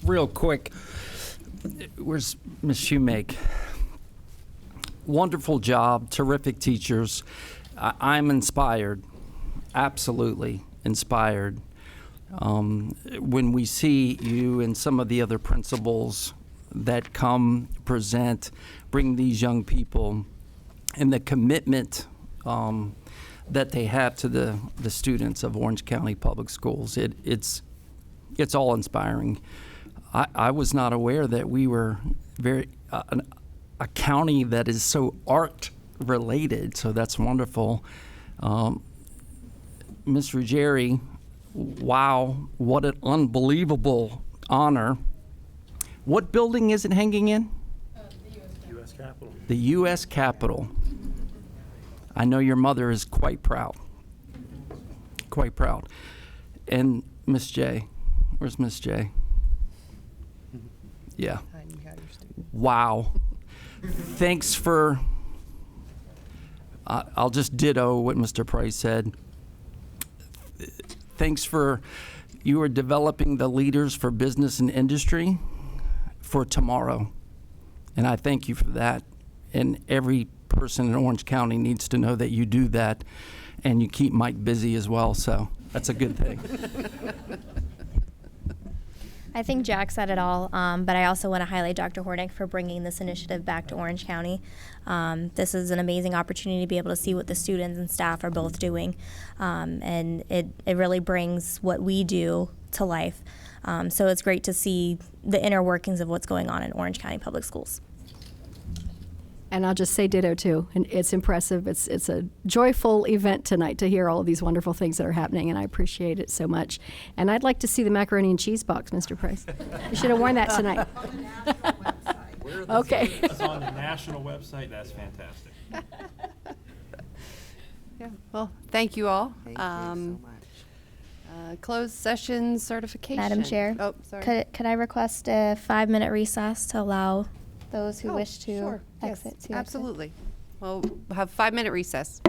Real quick, where's Ms. Shoemake? Wonderful job, terrific teachers. I'm inspired, absolutely inspired. When we see you and some of the other principals that come present, bring these young people, and the commitment that they have to the students of Orange County Public Schools, it's all inspiring. I was not aware that we were a county that is so art related, so that's wonderful. Ms. Ruggieri, wow, what an unbelievable honor. What building is it hanging in? The U.S. Capitol. The U.S. Capitol. I know your mother is quite proud. Quite proud. And Miss J, where's Miss J? Yeah. Wow. Thanks for, I'll just ditto what Mr. Price said. Thanks for, you are developing the leaders for business and industry for tomorrow. And I thank you for that. And every person in Orange County needs to know that you do that, and you keep Mike busy as well, so that's a good thing. I think Jack said it all, but I also want to highlight Dr. Hornick for bringing this initiative back to Orange County. This is an amazing opportunity to be able to see what the students and staff are both doing, and it really brings what we do to life. So it's great to see the inner workings of what's going on in Orange County Public Schools. And I'll just say ditto too. And it's impressive. It's a joyful event tonight to hear all of these wonderful things that are happening, and I appreciate it so much. And I'd like to see the macaroni and cheese box, Mr. Price. You should have worn that tonight. Okay. It's on the national website. That's fantastic. Yeah. Well, thank you all. Thank you so much. Closed session certification. Madam Chair, Oh, sorry. could I request a 5-minute recess to allow those who Oh, wish to sure. exit Yes, to exit? absolutely. Well, we'll have 5-minute recess.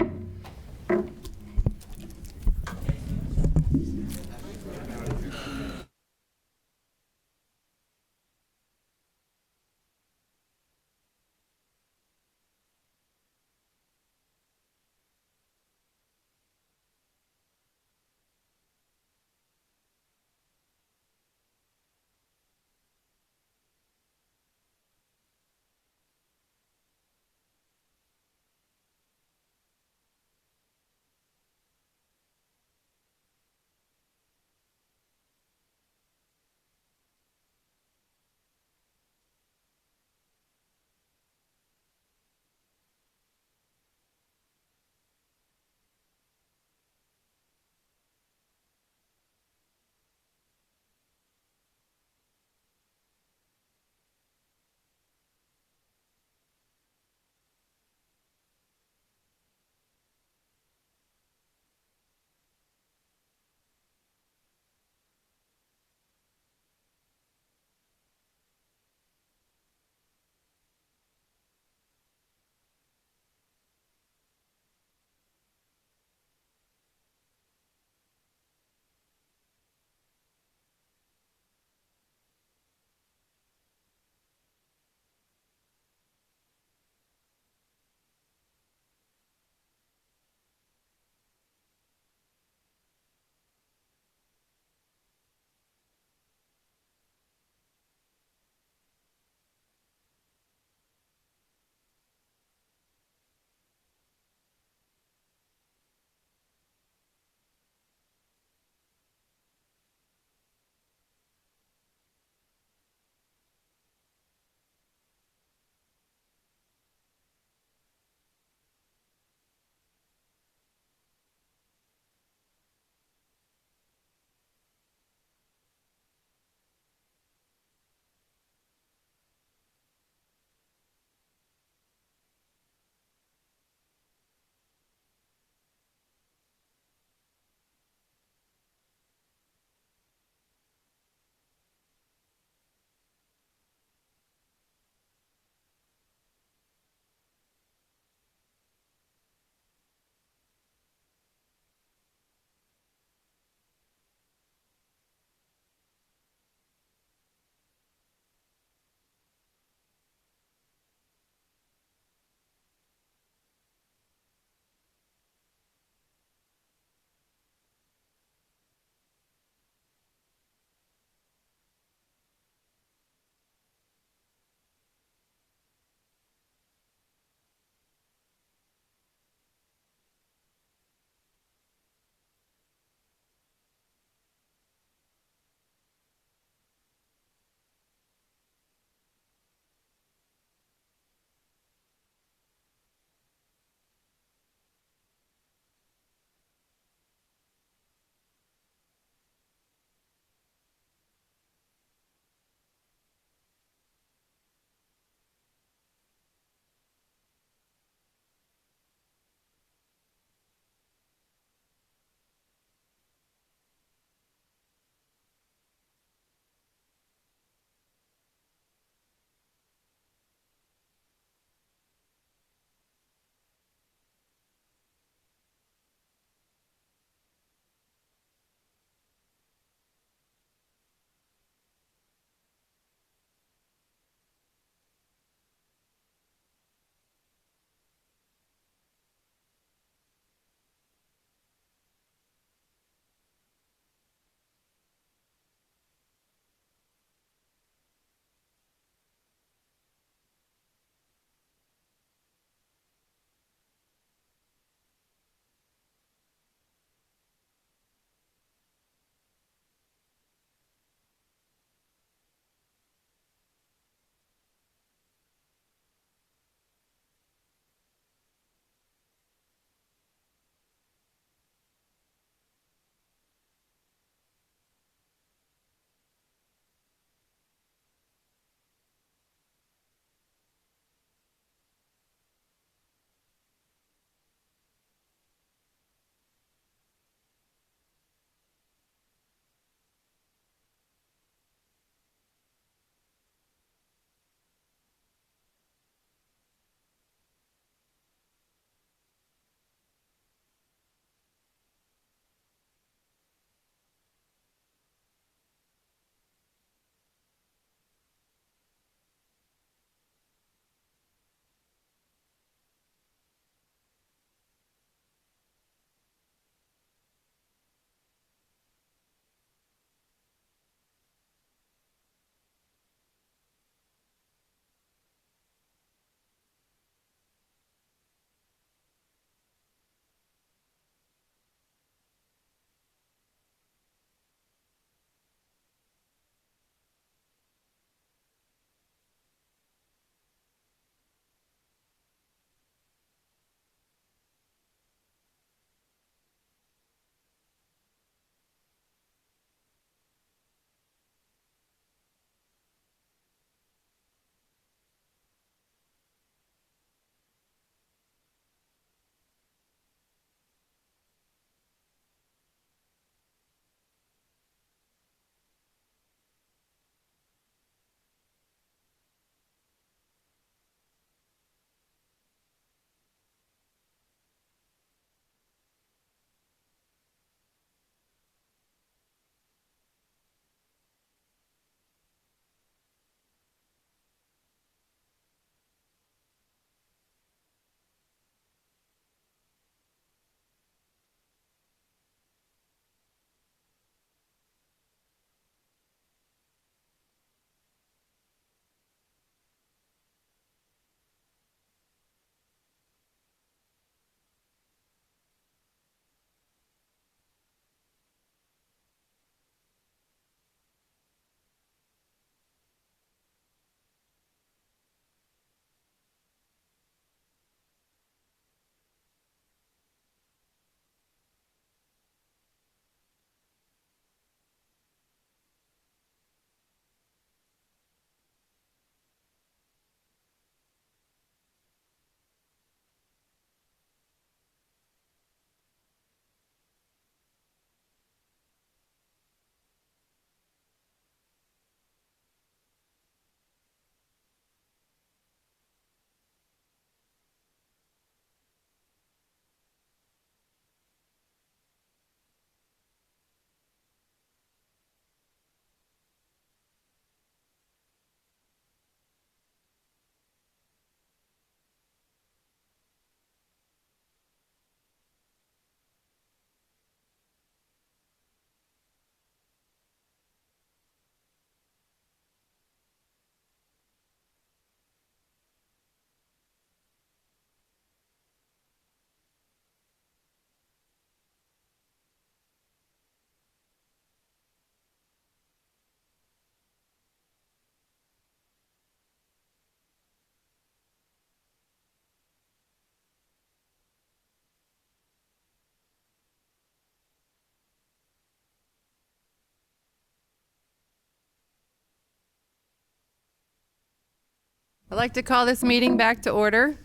I'd like to call this meeting back to order.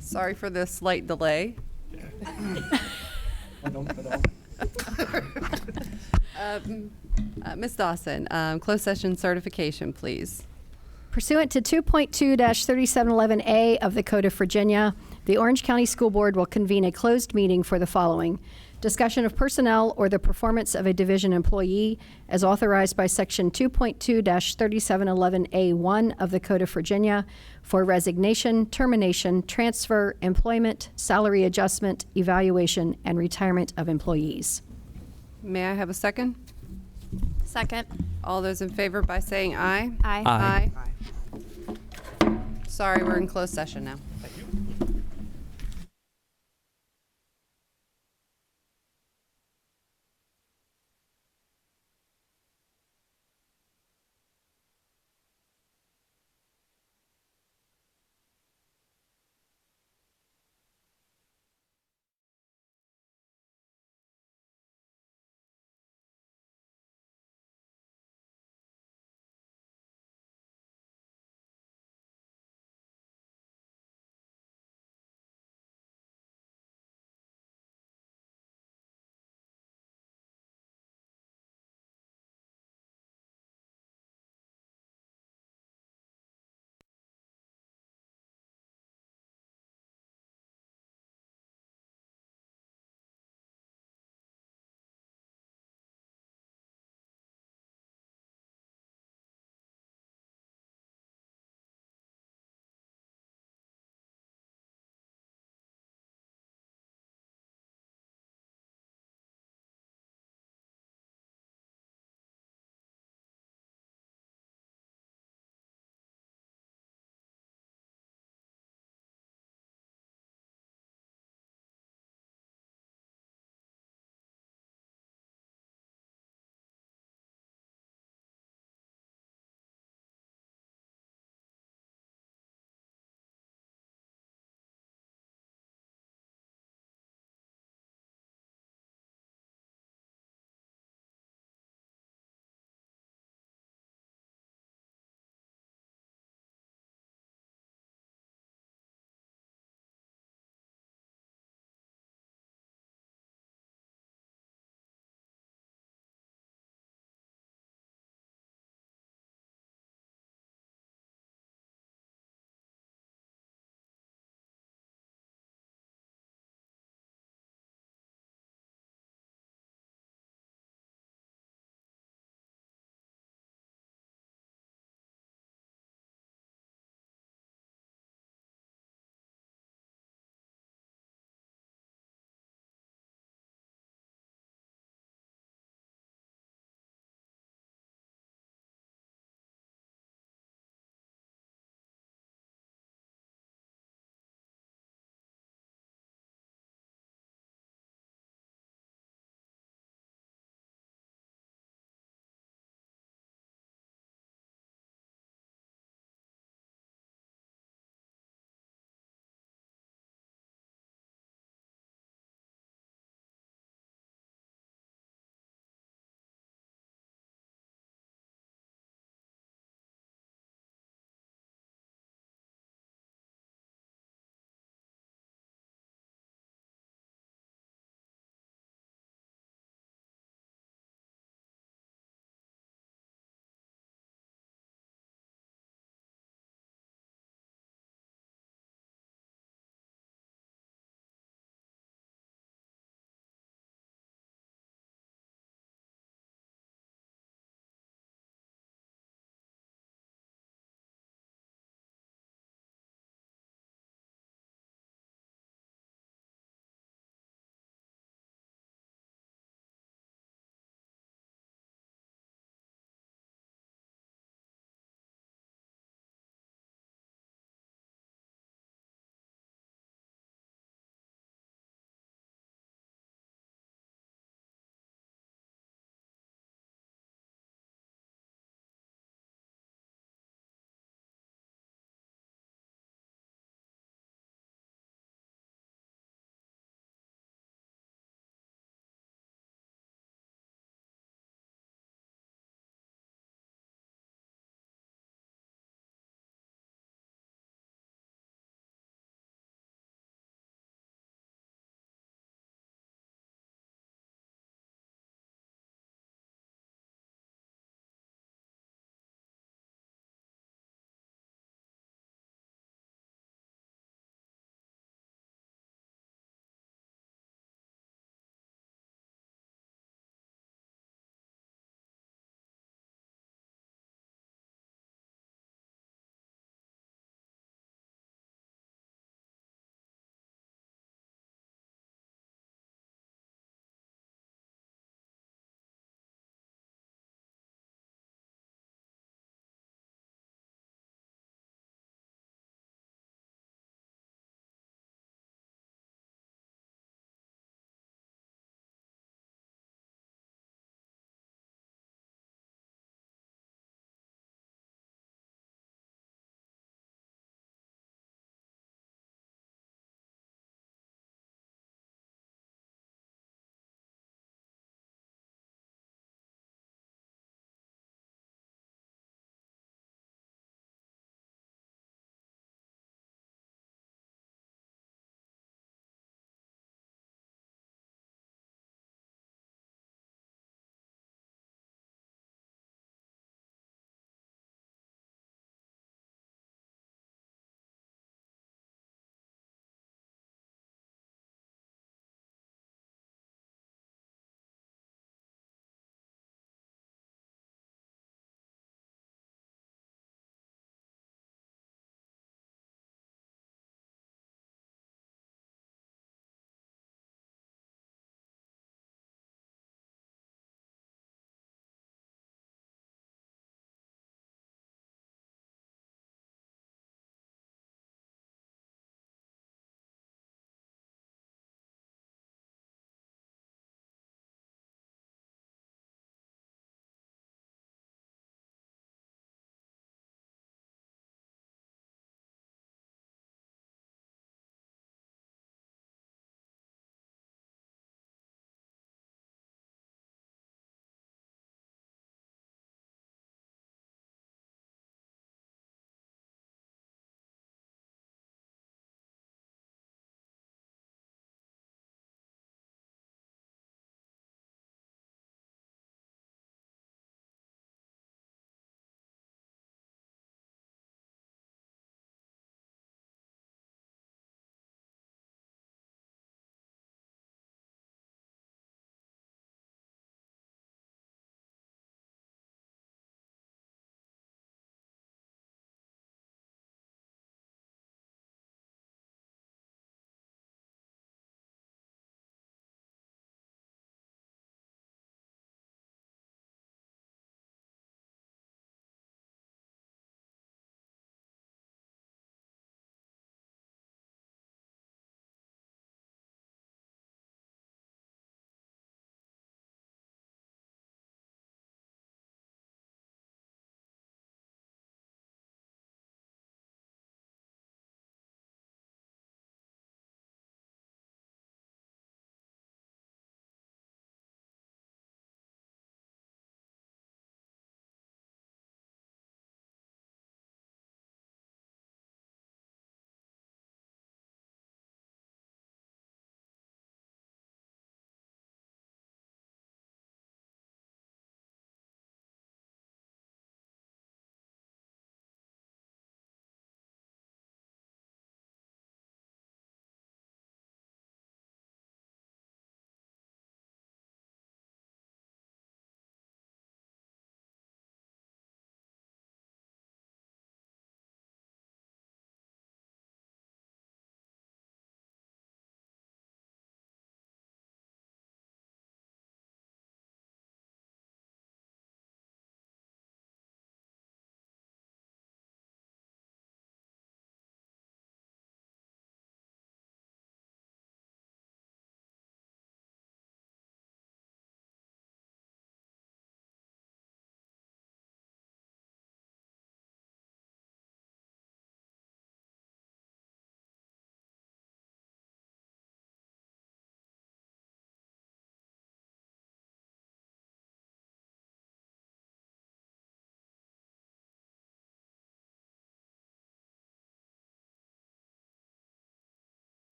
Sorry for the slight delay. Ms. Dawson, closed session certification, please. Pursuant to 2.2-3711A of the Code of Virginia, the Orange County School Board will convene a closed meeting for the following: discussion of personnel or the performance of a division employee as authorized by Section 2.2-3711A1 of the Code of Virginia for resignation, termination, transfer, employment, salary adjustment, evaluation, and retirement of employees. May I have a second? Second. All those in favor by saying aye. Aye. Aye. Sorry, we're in closed session now.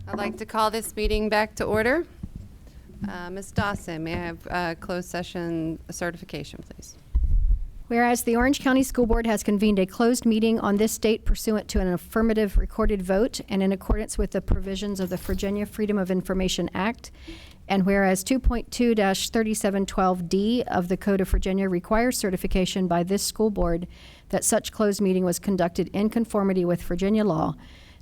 I'd like to call this meeting back to order. Ms. Dawson, may I have closed session certification, please? Whereas the Orange County School Board has convened a closed meeting on this date pursuant to an affirmative recorded vote and in accordance with the provisions of the Virginia Freedom of Information Act, and whereas 2.2-3712D of the Code of Virginia requires certification by this school board that such closed meeting was conducted in conformity with Virginia law,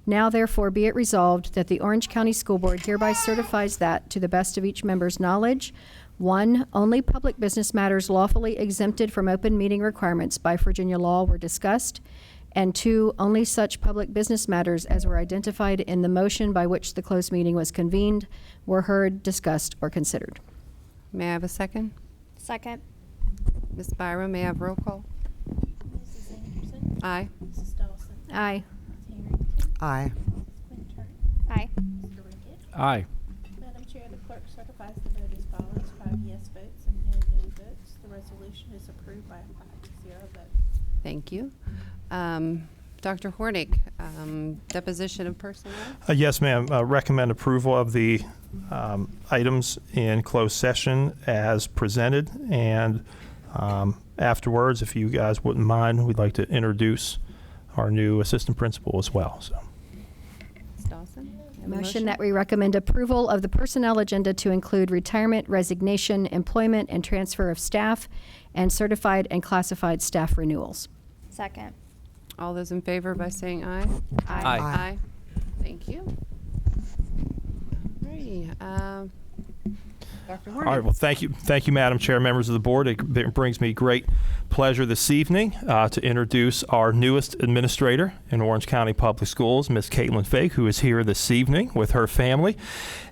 now therefore be it resolved that the Orange County School Board hereby certifies that, to the best of each member's knowledge, 1, only public business matters lawfully exempted from open meeting requirements by Virginia law were discussed, and 2, only such public business matters as were identified in the motion by which the closed meeting was convened were heard, discussed, or considered. May I have a second? Second. Ms. Byram, may I have roll call? Mrs. Anderson. Aye. Mrs. Dawson. Aye. Aye. Quinter. Aye. Mr. Rickett. Aye. Madam Chair, the clerk certifies the vote as follows: 5 yes votes and no no votes. The resolution is approved by a 5-0 vote. Thank you. Dr. Hornick, deposition of personnel? Yes, ma'am. Recommend approval of the items in closed session as presented. And afterwards, if you guys wouldn't mind, we'd like to introduce our new assistant principal as well. So. Ms. Dawson? Have a Motion that we recommend approval of the personnel agenda to include retirement, resignation, employment, and transfer of staff, and certified and classified staff renewals. Second. All those in favor by saying aye? Aye. Aye. Thank you. Alrighty. Dr. Hornick? All right. Well, thank you, Madam Chair, members of the board. It brings me great pleasure this evening to introduce our newest administrator in Orange County Public Schools, Ms. Caitlin Fake, who is here this evening with her family.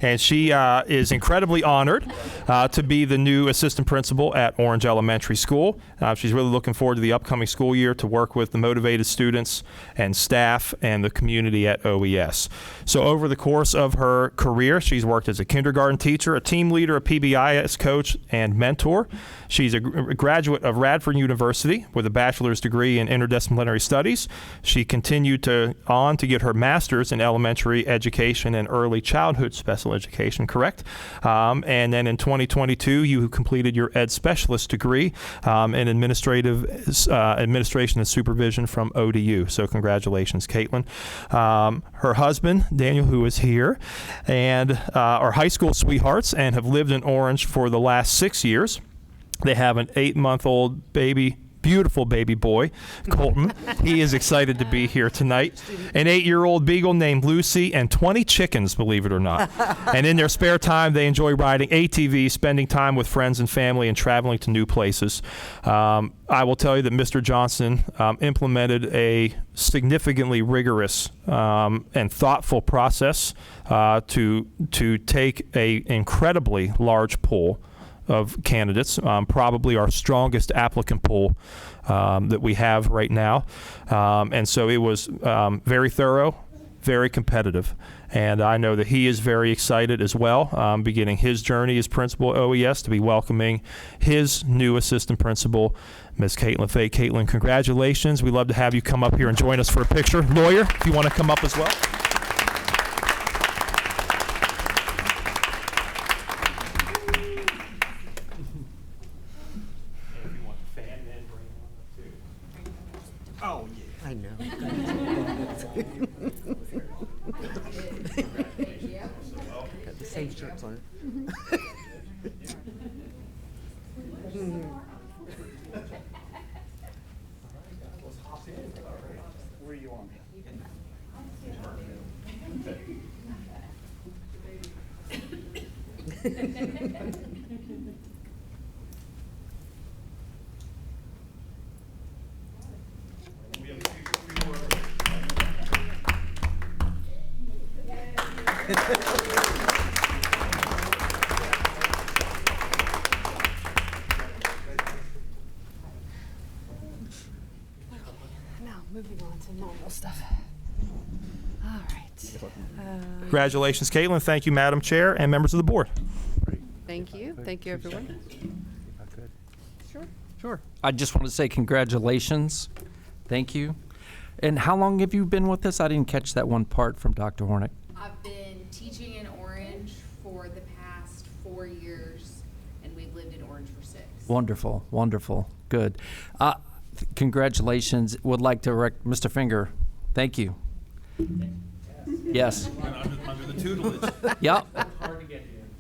And she is incredibly honored to be the new assistant principal at Orange Elementary School. She's really looking forward to the upcoming school year to work with the motivated students and staff and the community at OES. So over the course of her career, she's worked as a kindergarten teacher, a team leader, a PBIS coach, and mentor. She's a graduate of Radford University with a bachelor's degree in interdisciplinary studies. She continued on to get her master's in elementary education and early childhood special education, correct? And then in 2022, you completed your ed specialist degree in administration and supervision from ODU. So congratulations, Caitlin. Her husband, Daniel, who is here, and are high school sweethearts and have lived in Orange for the last 6 years. They have an 8-month-old baby, beautiful baby boy, Colton. He is excited to be here tonight. An 8-year-old beagle named Lucy, and 20 chickens, believe it or not. And in their spare time, they enjoy riding ATVs, spending time with friends and family, and traveling to new places. I will tell you that Mr. Johnson implemented a significantly rigorous and thoughtful process to take an incredibly large pool of candidates, probably our strongest applicant pool that we have right now. And so it was very thorough, very competitive. And I know that he is very excited as well, beginning his journey as principal at OES, to be welcoming his new assistant principal, Ms. Caitlin Fay. Caitlin, congratulations. We'd love to have you come up here and join us for a picture. Lawyer, if you want to come up as well. Oh, yeah. I know. Got the same shirts on. Where are you on? Now, moving on to normal stuff. All right. Congratulations, Caitlin. Thank you, Madam Chair and members of the board. Thank you. Thank you, everyone. Sure. I just want to say congratulations. Thank you. And how long have you been with us? I didn't catch that one part from Dr. Hornick. I've been teaching in Orange for the past 4 years, and we've lived in Orange for 6. Wonderful, wonderful, good. Congratulations. Would like to Mr. Finger, thank you. Yes. Under the tutelage. Yep.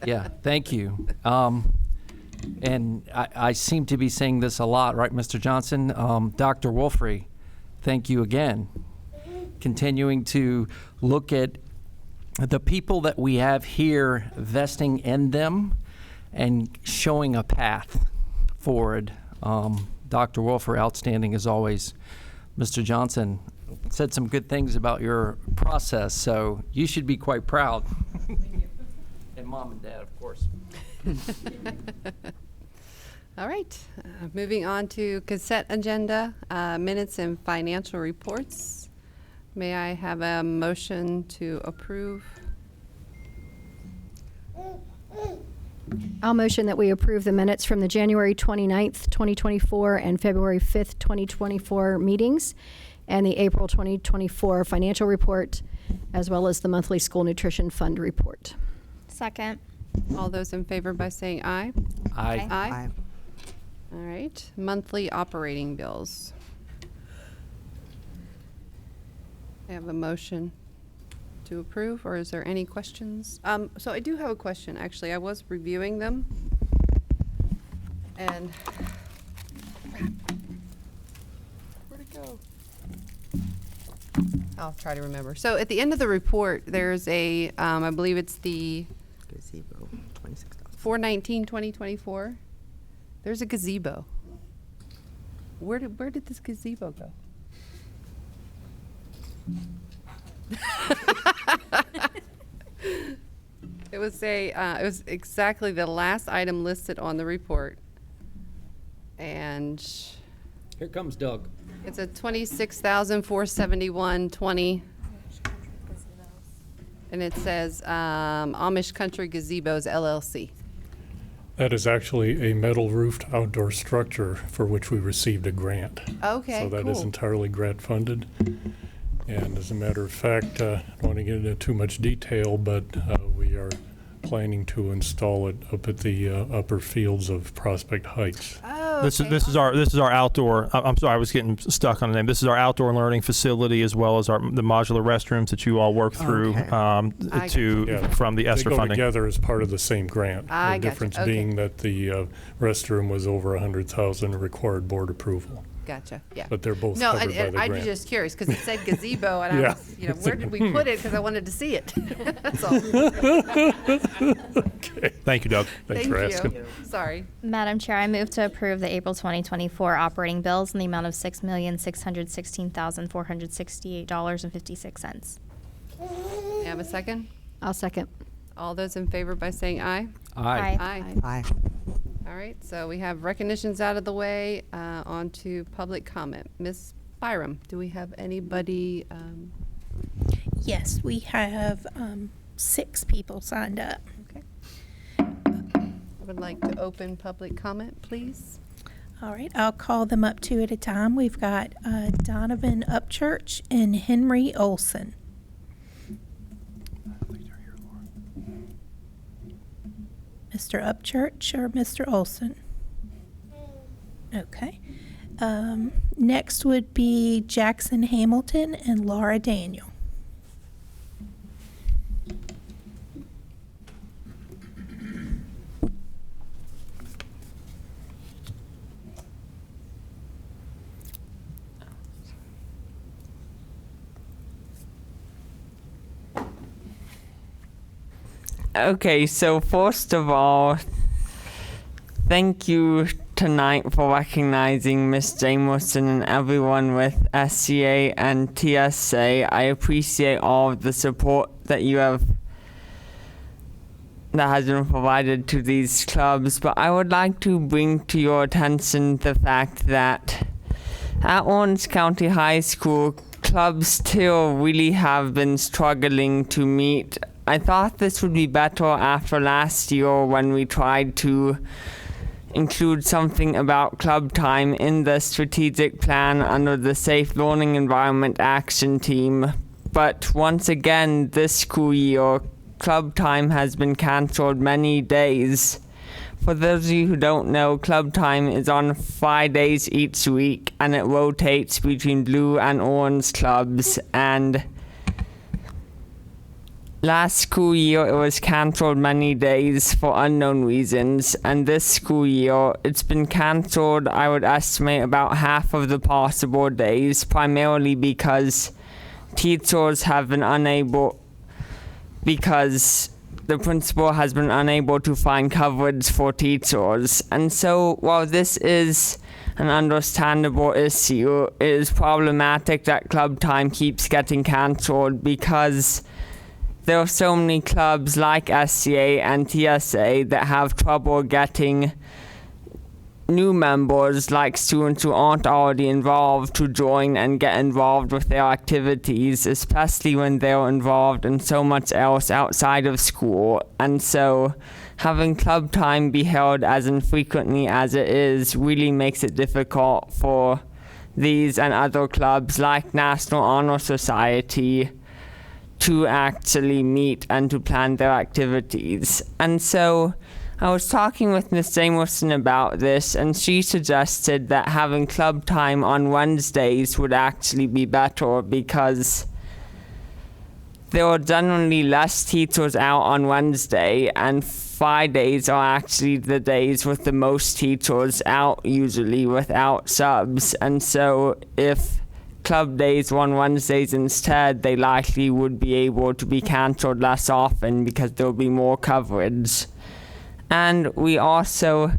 Yeah, thank you. And I seem to be saying this a lot, right, Mr. Johnson? Dr. Wolfrey, thank you again. Continuing to look at the people that we have here, vesting in them and showing a path forward. Dr. Wolfrey, outstanding as always. Mr. Johnson said some good things about your process, so you should be quite proud. And Mom and Dad, of course. All right, moving on to consent agenda, minutes and financial reports. May I have a motion to approve? I'll motion that we approve the minutes from the January 29th, 2024 and February 5th, 2024 meetings, and the April 2024 financial report, as well as the monthly school nutrition fund report. Second. All those in favor by saying aye. Aye. Aye. All right, monthly operating bills. I have a motion to approve, or is there any questions? So I do have a question, actually. I was reviewing them, and where'd it go? I'll try to remember. So at the end of the report, there's a, I believe it's the Gazebo, 26,000. 4/19/2024. There's a gazebo. Where did this gazebo go? It was exactly the last item listed on the report, and Here comes Doug. it's a $26,471.20, and it says Amish Country Gazebos LLC. That is actually a metal roofed outdoor structure for which we received a grant. Okay, So that is cool. entirely grant funded. And as a matter of fact, I don't want to get into too much detail, but we are planning to install it up at the upper fields of Prospect Heights. Oh, This is our outdoor. I'm sorry, I was getting stuck on the name. This is our outdoor learning facility, as well as the modular restrooms that you all work through from the ESSER They go funding. together as part of the same grant. I The gotcha. difference Okay. being that the restroom was over $100,000 required board approval. Gotcha. Yeah. But they're both no, covered by the I was grant. just curious because it said gazebo, and Yeah. I was, where did we put it? Because I wanted to see it. That's all. Okay. Thank you, Doug. Thanks Thank for you. asking. Sorry. Madam Chair, I move to approve the April 2024 operating bills in the amount of $6,616,468.56. You have a second? I'll second. All those in favor by saying aye. Aye. Aye. Aye. All right. So we have recognitions out of the way. On to public comment. Ms. Byram, do we have anybody? Yes, we have 6 people signed up. Okay. I would like to open public comment, please. All right, I'll call them up 2 at a time. We've got Donovan Upchurch and Henry Olson. Mr. Upchurch or Mr. Olson? Okay. Next would be Jackson Hamilton and Laura Daniel. Okay, so first of all, thank you tonight for recognizing Miss Jameson and everyone with SCA and TSA. I appreciate all of the support that has been provided to these clubs, but I would like to bring to your attention the fact that at Orange County High School, clubs still really have been struggling to meet I thought this would be better after last year when we tried to include something about club time in the strategic plan under the Safe Learning Environment Action Team. But once again, this school year, club time has been cancelled many days. For those of you who don't know, club time is on Fridays each week, and it rotates between blue and orange clubs. And last school year, it was cancelled many days for unknown reasons. And this school year, it's been cancelled, I would estimate, about half of the possible days, primarily because teachers have been unable, because the principal has been unable to find coverage for teachers. And so while this is an understandable issue, it is problematic that club time keeps getting cancelled because there are so many clubs like SCA and TSA that have trouble getting new members, like students who aren't already involved, to join and get involved with their activities, especially when they're involved in so much else outside of school. And so having club time be held as infrequently as it is really makes it difficult for these and other clubs like National Honor Society to actually meet and to plan their activities. And so I was talking with Ms. Jamerson about this, and she suggested that having club time on Wednesdays would actually be better because there are generally less teachers out on Wednesday, and Fridays are actually the days with the most teachers out, usually without subs. And so if club days were on Wednesdays instead, they likely would be able to be cancelled less often because there will be more coverage. And we also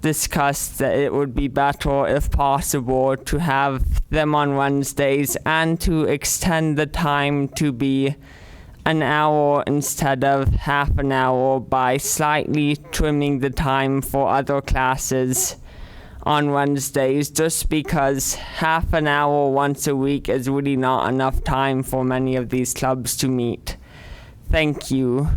discussed that it would be better, if possible, to have them on Wednesdays and to extend the time to be an hour instead of half an hour by slightly trimming the time for other classes on Wednesdays, just because half an hour once a week is really not enough time for many of these clubs to meet. Thank you.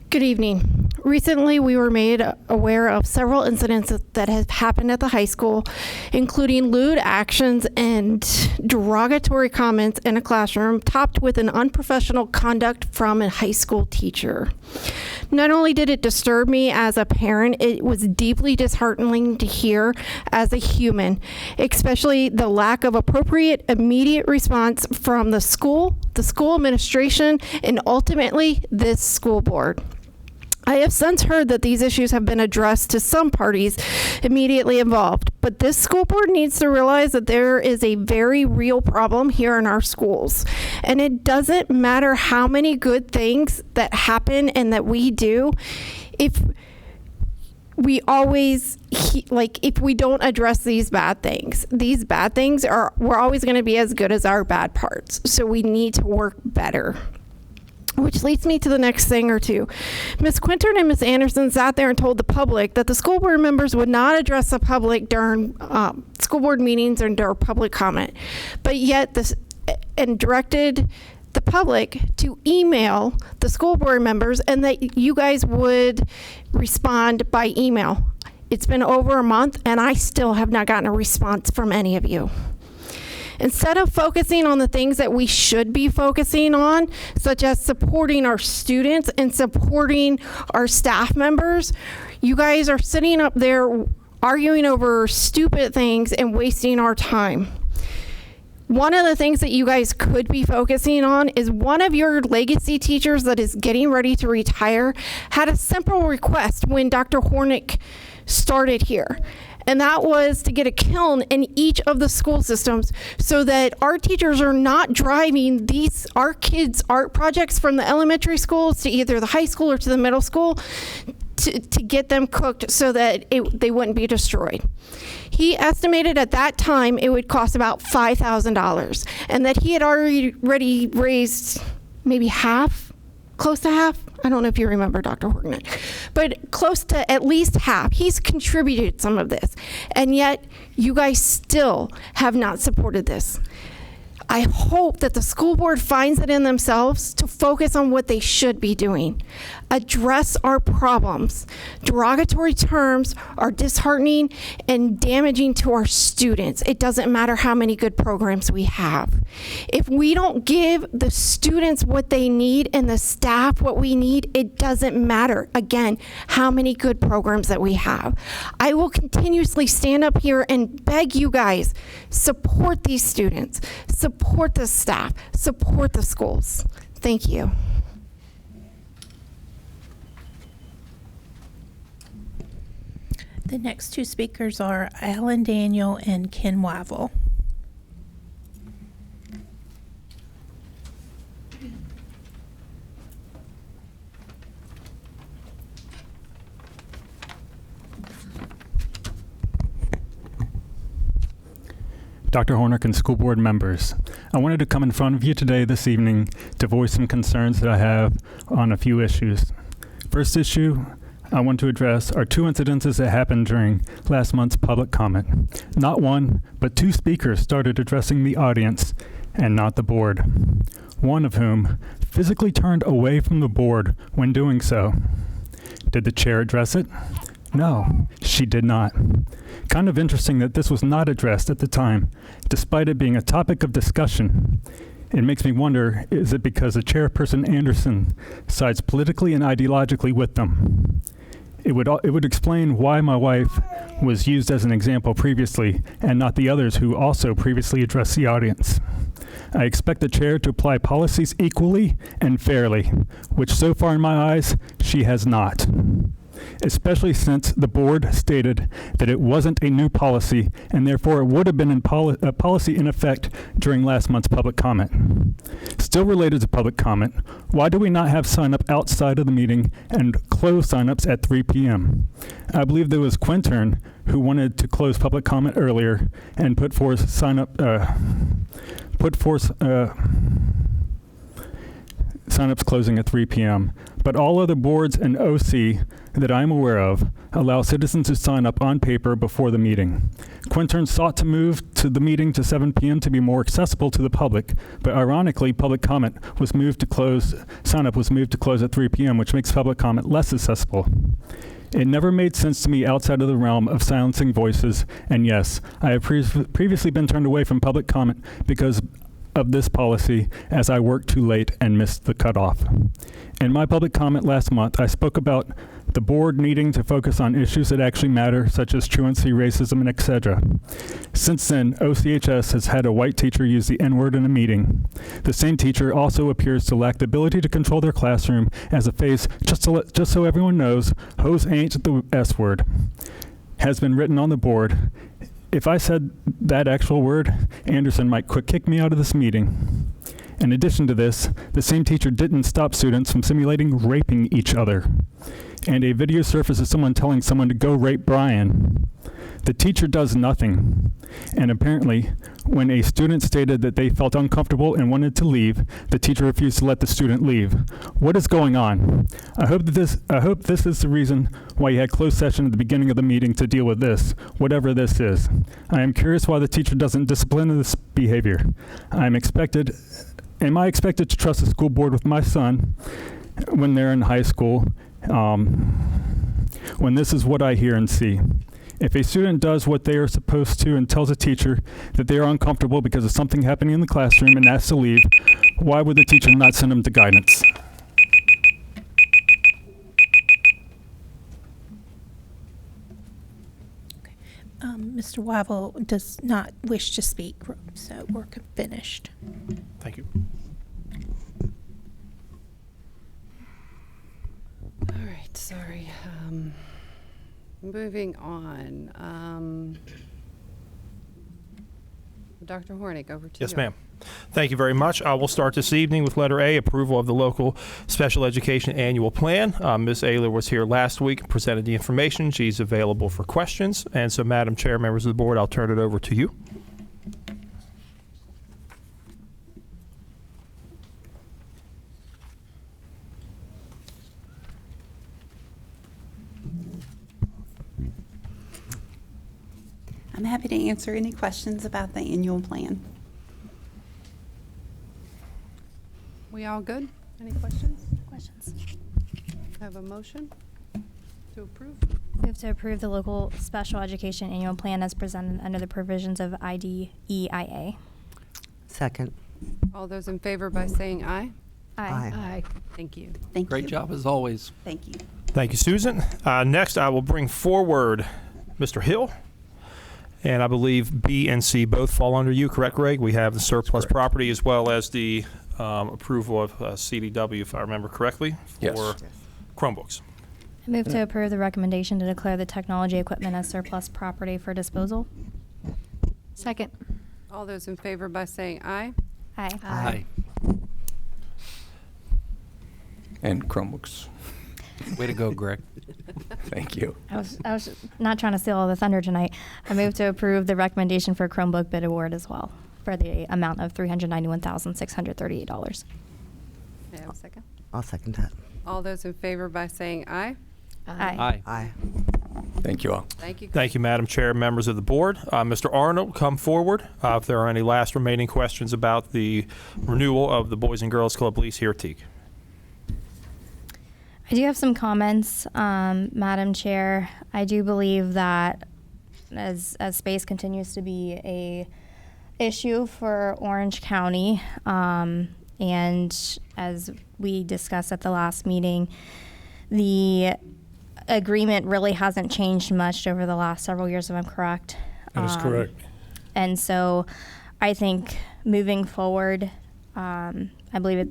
Good evening. Recently, we were made aware of several incidents that have happened at the high school, including lewd actions and derogatory comments in a classroom, topped with an unprofessional conduct from a high school teacher. Not only did it disturb me as a parent, it was deeply disheartening to hear as a human, especially the lack of appropriate immediate response from the school administration, and ultimately this school board. I have since heard that these issues have been addressed to some parties immediately involved, but this school board needs to realize that there is a very real problem here in our schools. And it doesn't matter how many good things that happen and that we do, if we always, if we don't address these bad things we're always going to be as good as our bad parts. So we need to work better. Which leads me to the next thing or two. Ms. Quintern and Ms. Anderson sat there and told the public that the school board members would not address the public during school board meetings and during public comment, but yet and directed the public to email the school board members and that you guys would respond by email. It's been over a month and I still have not gotten a response from any of you. Instead of focusing on the things that we should be focusing on, such as supporting our students and supporting our staff members, you guys are sitting up there arguing over stupid things and wasting our time. One of the things that you guys could be focusing on is one of your legacy teachers that is getting ready to retire had a simple request when Dr. Hornick started here. And that was to get a kiln in each of the school systems so that our teachers are not driving our kids' art projects from the elementary schools to either the high school or to the middle school to get them cooked so that they wouldn't be destroyed. He estimated at that time it would cost about $5,000 and that he had already raised maybe half close to half. I don't know if you remember Dr. Horgan, but close to at least half. He's contributed some of this, and yet you guys still have not supported this. I hope that the school board finds it in themselves to focus on what they should be doing. Address our problems. Derogatory terms are disheartening and damaging to our students. It doesn't matter how many good programs we have. If we don't give the students what they need and the staff what we need, it doesn't matter, again, how many good programs that we have. I will continuously stand up here and beg you guys, support these students, support the staff, support the schools. Thank you. The next two speakers are Alan Daniel and Ken Wyville. Dr. Hornick and school board members, I wanted to come in front of you today this evening to voice some concerns that I have on a few issues. First issue I want to address are two incidences that happened during last month's public comment. Not one, but two speakers started addressing the audience and not the board, one of whom physically turned away from the board when doing so. Did the chair address it? No, she did not. Kind of interesting that this was not addressed at the time, despite it being a topic of discussion. It makes me wonder, is it because the chairperson Anderson sides politically and ideologically with them? It would explain why my wife was used as an example previously and not the others who also previously addressed the audience. I expect the chair to apply policies equally and fairly, which so far in my eyes, she has not. Especially since the board stated that it wasn't a new policy and therefore it would have been a policy in effect during last month's public comment. Still related to public comment, why do we not have sign-up outside of the meeting and close sign-ups at 3 p.m.? I believe there was Quintern who wanted to close public comment earlier and put forth sign-ups closing at 3 p.m., but all other boards and OC that I'm aware of allow citizens to sign up on paper before the meeting. Quintern sought to move to the meeting to 7 p.m. to be more accessible to the public, but ironically, public comment was moved to close, sign-up was moved to close at 3 p.m., which makes public comment less accessible. It never made sense to me outside of the realm of silencing voices, and yes, I have previously been turned away from public comment because of this policy as I worked too late and missed the cutoff. In my public comment last month, I spoke about the board needing to focus on issues that actually matter, such as truancy, racism, and etc. Since then, OCHS has had a white teacher use the N-word in a meeting. The same teacher also appears to lack the ability to control their classroom as a phase, just so everyone knows, hoes ain't the S word, has been written on the board. If I said that actual word, Anderson might quick kick me out of this meeting. In addition to this, the same teacher didn't stop students from simulating raping each other. And a video surfaced of someone telling someone to go rape Brian. The teacher does nothing. And apparently, when a student stated that they felt uncomfortable and wanted to leave, the teacher refused to let the student leave. What is going on? I hope this is the reason why you had closed session at the beginning of the meeting to deal with this, whatever this is. I am curious why the teacher doesn't discipline this behavior. Am I expected to trust the school board with my son when they're in high school, when this is what I hear and see? If a student does what they are supposed to and tells a teacher that they are uncomfortable because of something happening in the classroom and asks to leave, why would the teacher not send them to guidance? Mr. Wyville does not wish to speak, so we're finished. Thank you. All right, sorry. Moving on. Dr. Hornick, over to you. Yes, ma'am. Thank you very much. I will start this evening with letter A, approval of the local special education annual plan. Ms. Ayler was here last week and presented the information. She's available for questions. And so, Madam Chair, members of the board, I'll turn it over to you. I'm happy to answer any questions about the annual plan. We all good? Any questions? Questions? Have a motion to approve? Move to approve the local special education annual plan as presented under the provisions of IDEIA. Second. All those in favor by saying aye? Aye. Aye. Thank you. Thank Great you. job as always. Thank you. Thank you, Susan. Next, I will bring forward Mr. Hill. And I believe B and C both fall under you, correct, Greg? We have the surplus property as well as the approval of CDW, if I remember correctly, for Yes. Chromebooks. I move to approve the recommendation to declare the technology equipment as surplus property for disposal. Second. All those in favor by saying aye? Aye. Aye. And Chromebooks. Way to go, Greg. Thank you. I was not trying to steal all the thunder tonight. I move to approve the recommendation for Chromebook bid award as well for the amount of $391,638. May I have a second? I'll second that. All those in favor by saying aye? Aye. Aye. Thank you all. Thank you. Thank you, Madam Chair, members of the board. Mr. Arnold, come forward if there are any last remaining questions about the renewal of the Boys and Girls Club lease here at Teague. I do have some comments, Madam Chair. I do believe that as space continues to be a issue for Orange County, and as we discussed at the last meeting, the agreement really hasn't changed much over the last several years, if I'm correct. That is correct. And so I think moving forward, I believe it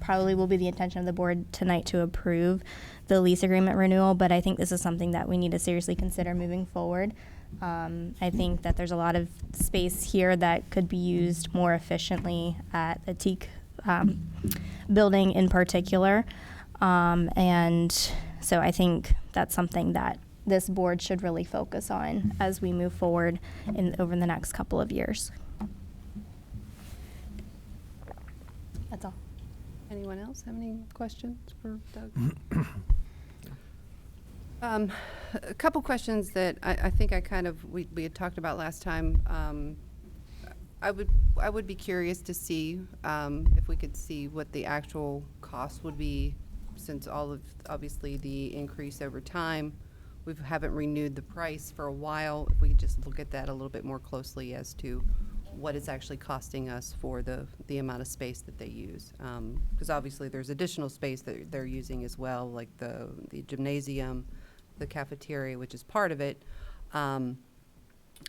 probably will be the intention of the board tonight to approve the lease agreement renewal, but I think this is something that we need to seriously consider moving forward. I think that there's a lot of space here that could be used more efficiently at the Teak building in particular. And so I think that's something that this board should really focus on as we move forward over the next couple of years. That's all. Anyone else have any questions for Doug? A couple questions that I think we had talked about last time. I would be curious to see if we could see what the actual cost would be, since obviously the increase over time. We haven't renewed the price for a while. If we could just look at that a little bit more closely as to what it's actually costing us for the amount of space that they use. Because obviously there's additional space that they're using as well, like the gymnasium, the cafeteria, which is part of it. And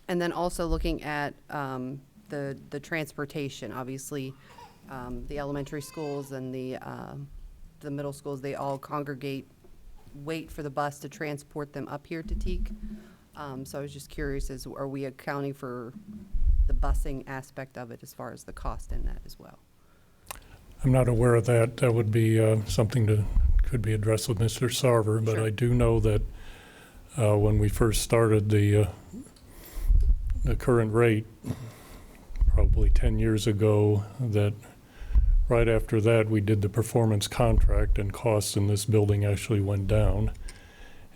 then also looking at the transportation. Obviously, the elementary schools and the middle schools, they all wait for the bus to transport them up here to Teak. So I was just curious, are we accounting for the busing aspect of it as far as the cost in that as well? I'm not aware of that. That would be something that could be addressed with Mr. Sarver, but I do know that when we first started the current rate, probably 10 years ago, that right after that we did the performance contract and costs in this building actually went down.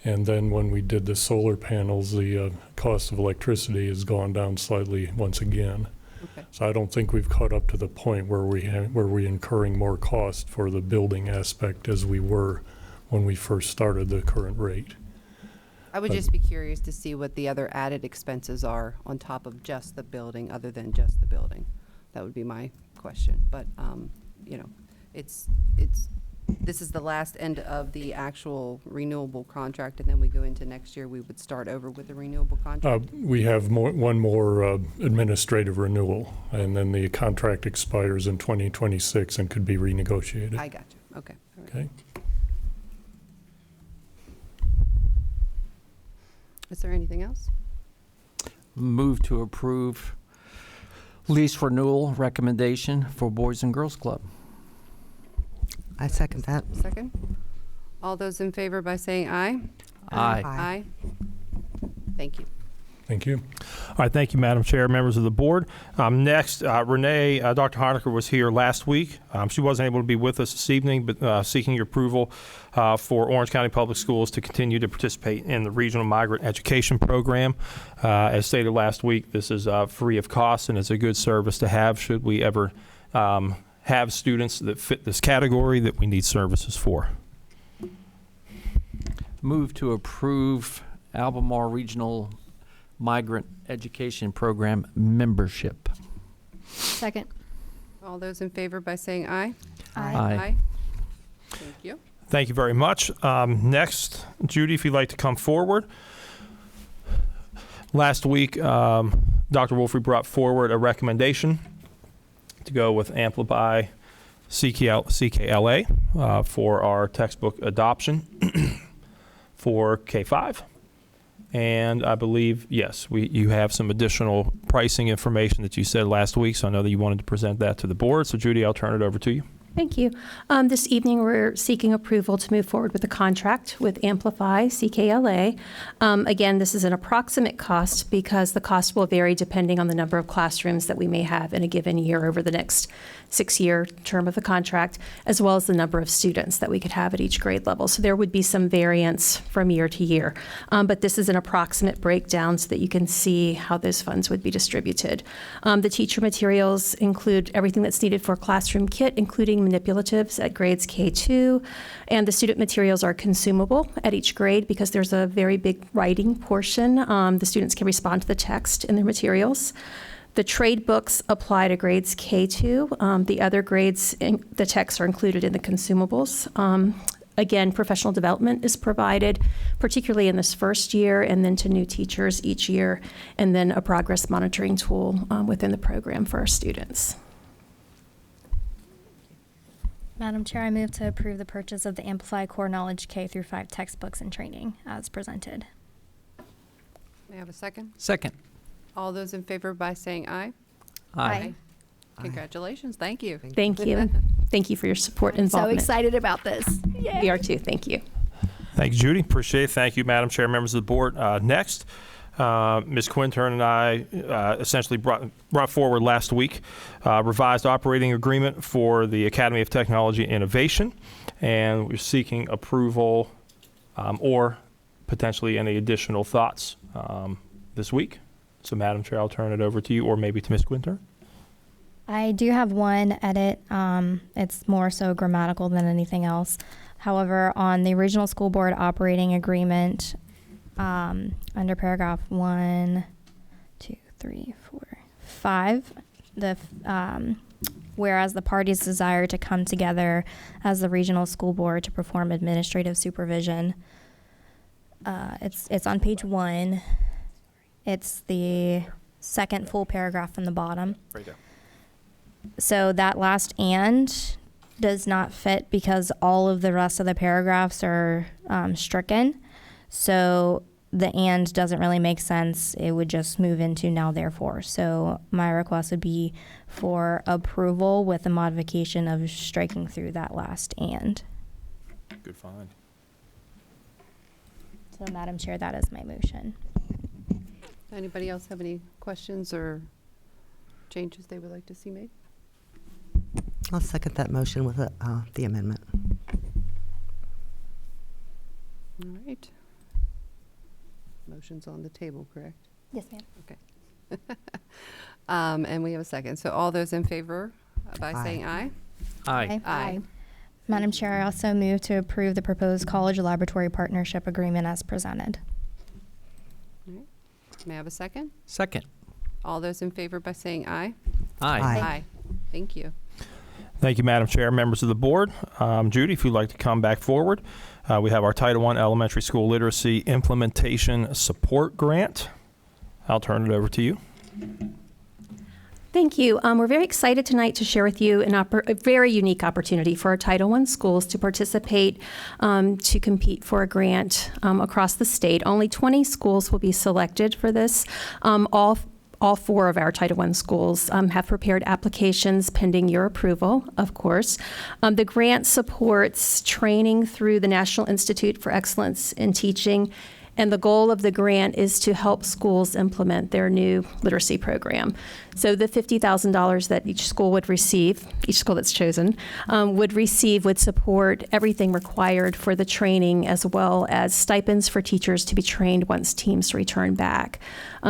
And then when we did the solar panels, the cost of electricity has gone down slightly once again. Okay. So I don't think we've caught up to the point where we're incurring more cost for the building aspect as we were when we first started the current rate. I would just be curious to see what the other added expenses are on top of just the building, other than just the building. That would be my question. But this is the last end of the actual renewable contract, and then we go into next year. We would start over with the renewable contract. We have one more administrative renewal, and then the contract expires in 2026 and could be renegotiated. I got you. Okay. All right. Okay. Is there anything else? Move to approve lease renewal recommendation for Boys and Girls Club. I second that. Second. All those in favor by saying aye? Aye. Aye. Thank you. Thank you. All right, thank you, Madam Chair, members of the board. Next, Renee, Dr. Honaker was here last week. She wasn't able to be with us this evening, but seeking your approval for Orange County Public Schools to continue to participate in the Regional Migrant Education Program. As stated last week, this is free of cost, and it's a good service to have should we ever have students that fit this category that we need services for. Move to approve Albemarle Regional Migrant Education Program membership. Second. All those in favor by saying aye? Aye. Thank you. Thank you very much. Next, Judy, if you'd like to come forward. Last week, Dr. Wolfrey brought forward a recommendation to go with Amplify CKLA for our textbook adoption for K-5. And I believe, yes, you have some additional pricing information that you said last week, so I know that you wanted to present that to the board. So, Judy, I'll turn it over to you. Thank you. This evening, we're seeking approval to move forward with a contract with Amplify CKLA. Again, this is an approximate cost because the cost will vary depending on the number of classrooms that we may have in a given year over the next 6-year term of the contract, as well as the number of students that we could have at each grade level. So there would be some variance from year to year. But this is an approximate breakdown so that you can see how those funds would be distributed. The teacher materials include everything that's needed for a classroom kit, including manipulatives at grades K2, and the student materials are consumable at each grade because there's a very big writing portion. The students can respond to the text in their materials. The trade books apply to grades K2. The other grades, the texts are included in the consumables. Again, professional development is provided, particularly in this first year, and then to new teachers each year, and then a progress monitoring tool within the program for our students. Madam Chair, I move to approve the purchase of the Amplify Core Knowledge K-5 textbooks and training as presented. May I have a second? Second. All those in favor by saying aye? Aye. Congratulations. Thank you. Thank you. Thank you for your support and So involvement. excited about this. Yay. We are too. Thank you. Thank you, Judy. Appreciate it. Thank you, Madam Chair, members of the board. Next, Ms. Quintern and I essentially brought forward last week revised operating agreement for the Academy of Technology and Innovation, and we're seeking approval or potentially any additional thoughts this week. So, Madam Chair, I'll turn it over to you, or maybe to Ms. Quintern. I do have one edit. It's more so grammatical than anything else. However, on the Regional School Board operating agreement, under paragraph 1, 2, 3, 4, 5, whereas the parties desire to come together as the regional school board to perform administrative supervision. It's on page 1. It's the second full paragraph from the bottom. Right there. So that last "and" does not fit because all of the rest of the paragraphs are stricken. So the "and" doesn't really make sense. It would just move into "now therefore." So my request would be for approval with a modification of striking through that last "and." Good find. So, Madam Chair, that is my motion. Anybody else have any questions or changes they would like to see made? I'll second that motion with the amendment. All right. Motion's on the table, correct? Yes, ma'am. Okay. And we have a second. So all those in favor by saying aye? Aye. Aye. Madam Chair, I also move to approve the proposed college laboratory partnership agreement as presented. All right. May I have a second? Second. All those in favor by saying aye? Aye. Aye. Thank you. Thank you, Madam Chair, members of the board. Judy, if you'd like to come back forward. We have our Title I Elementary School Literacy Implementation Support Grant. I'll turn it over to you. Thank you. We're very excited tonight to share with you a very unique opportunity for our Title I schools to participate, to compete for a grant across the state. Only 20 schools will be selected for this. All 4 of our Title I schools have prepared applications pending your approval, of course. The grant supports training through the National Institute for Excellence in Teaching And the goal of the grant is to help schools implement their new literacy program. So the $50,000 that each school would receive, each school that's chosen, would support everything required for the training, as well as stipends for teachers to be trained once teams return back.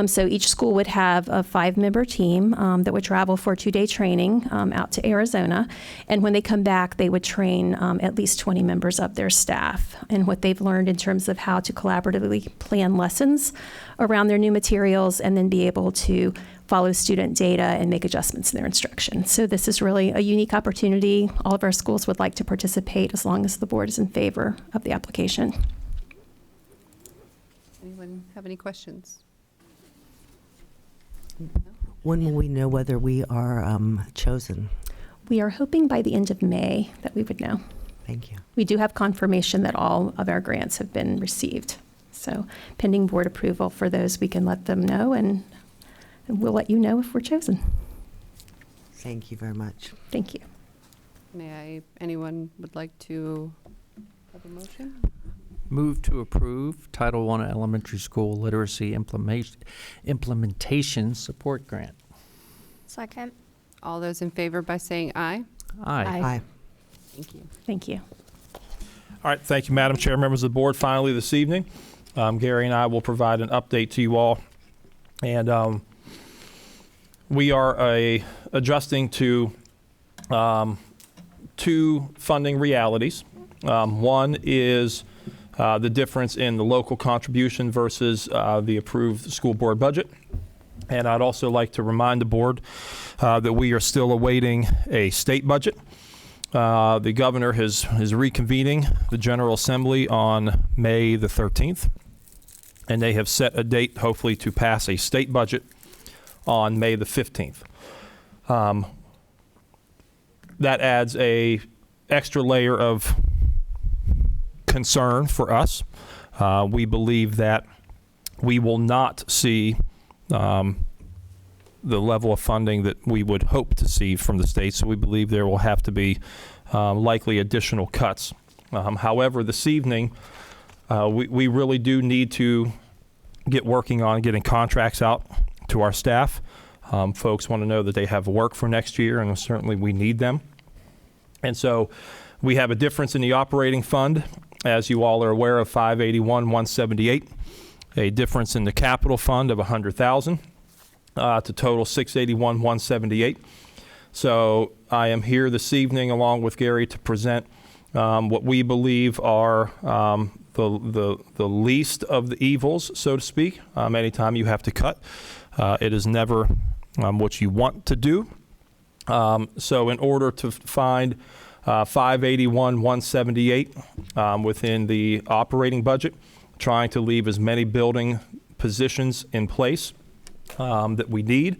So each school would have a 5-member team that would travel for 2-day training out to Arizona. And when they come back, they would train at least 20 members of their staff and what they've learned in terms of how to collaboratively plan lessons around their new materials and then be able to follow student data and make adjustments in their instruction. So this is really a unique opportunity. All of our schools would like to participate as long as the board is in favor of the application. Anyone have any questions? When will we know whether we are chosen? We are hoping by the end of May that we would know. Thank you. We do have confirmation that all of our grants have been received. So pending board approval for those, we can let them know, and we'll let you know if we're chosen. Thank you very much. Thank you. Anyone would like to have a motion? Move to approve Title I Elementary School Literacy Implementation Support Grant. Second. All those in favor by saying aye. Aye. Aye. Thank you. Thank you. All right, thank you, Madam Chair, members of the board. Finally, this evening, Gary and I will provide an update to you all. And we are adjusting to 2 funding realities. One is the difference in the local contribution versus the approved school board budget. And I'd also like to remind the board that we are still awaiting a state budget. The governor is reconvening the General Assembly on May the 13th, and they have set a date, hopefully, to pass a state budget on May the 15th. That adds a extra layer of concern for us. We believe that we will not see the level of funding that we would hope to see from the state, so we believe there will have to be likely additional cuts. However, this evening, we really do need to get working on getting contracts out to our staff. Folks want to know that they have work for next year, and certainly we need them. And so we have a difference in the operating fund, as you all are aware, of $581,178, a difference in the capital fund of $100,000 to total $681,178. So I am here this evening along with Gary to present what we believe are the least of the evils, so to speak. Anytime you have to cut, it is never what you want to do. So in order to find $581,178 within the operating budget, trying to leave as many building positions in place that we need.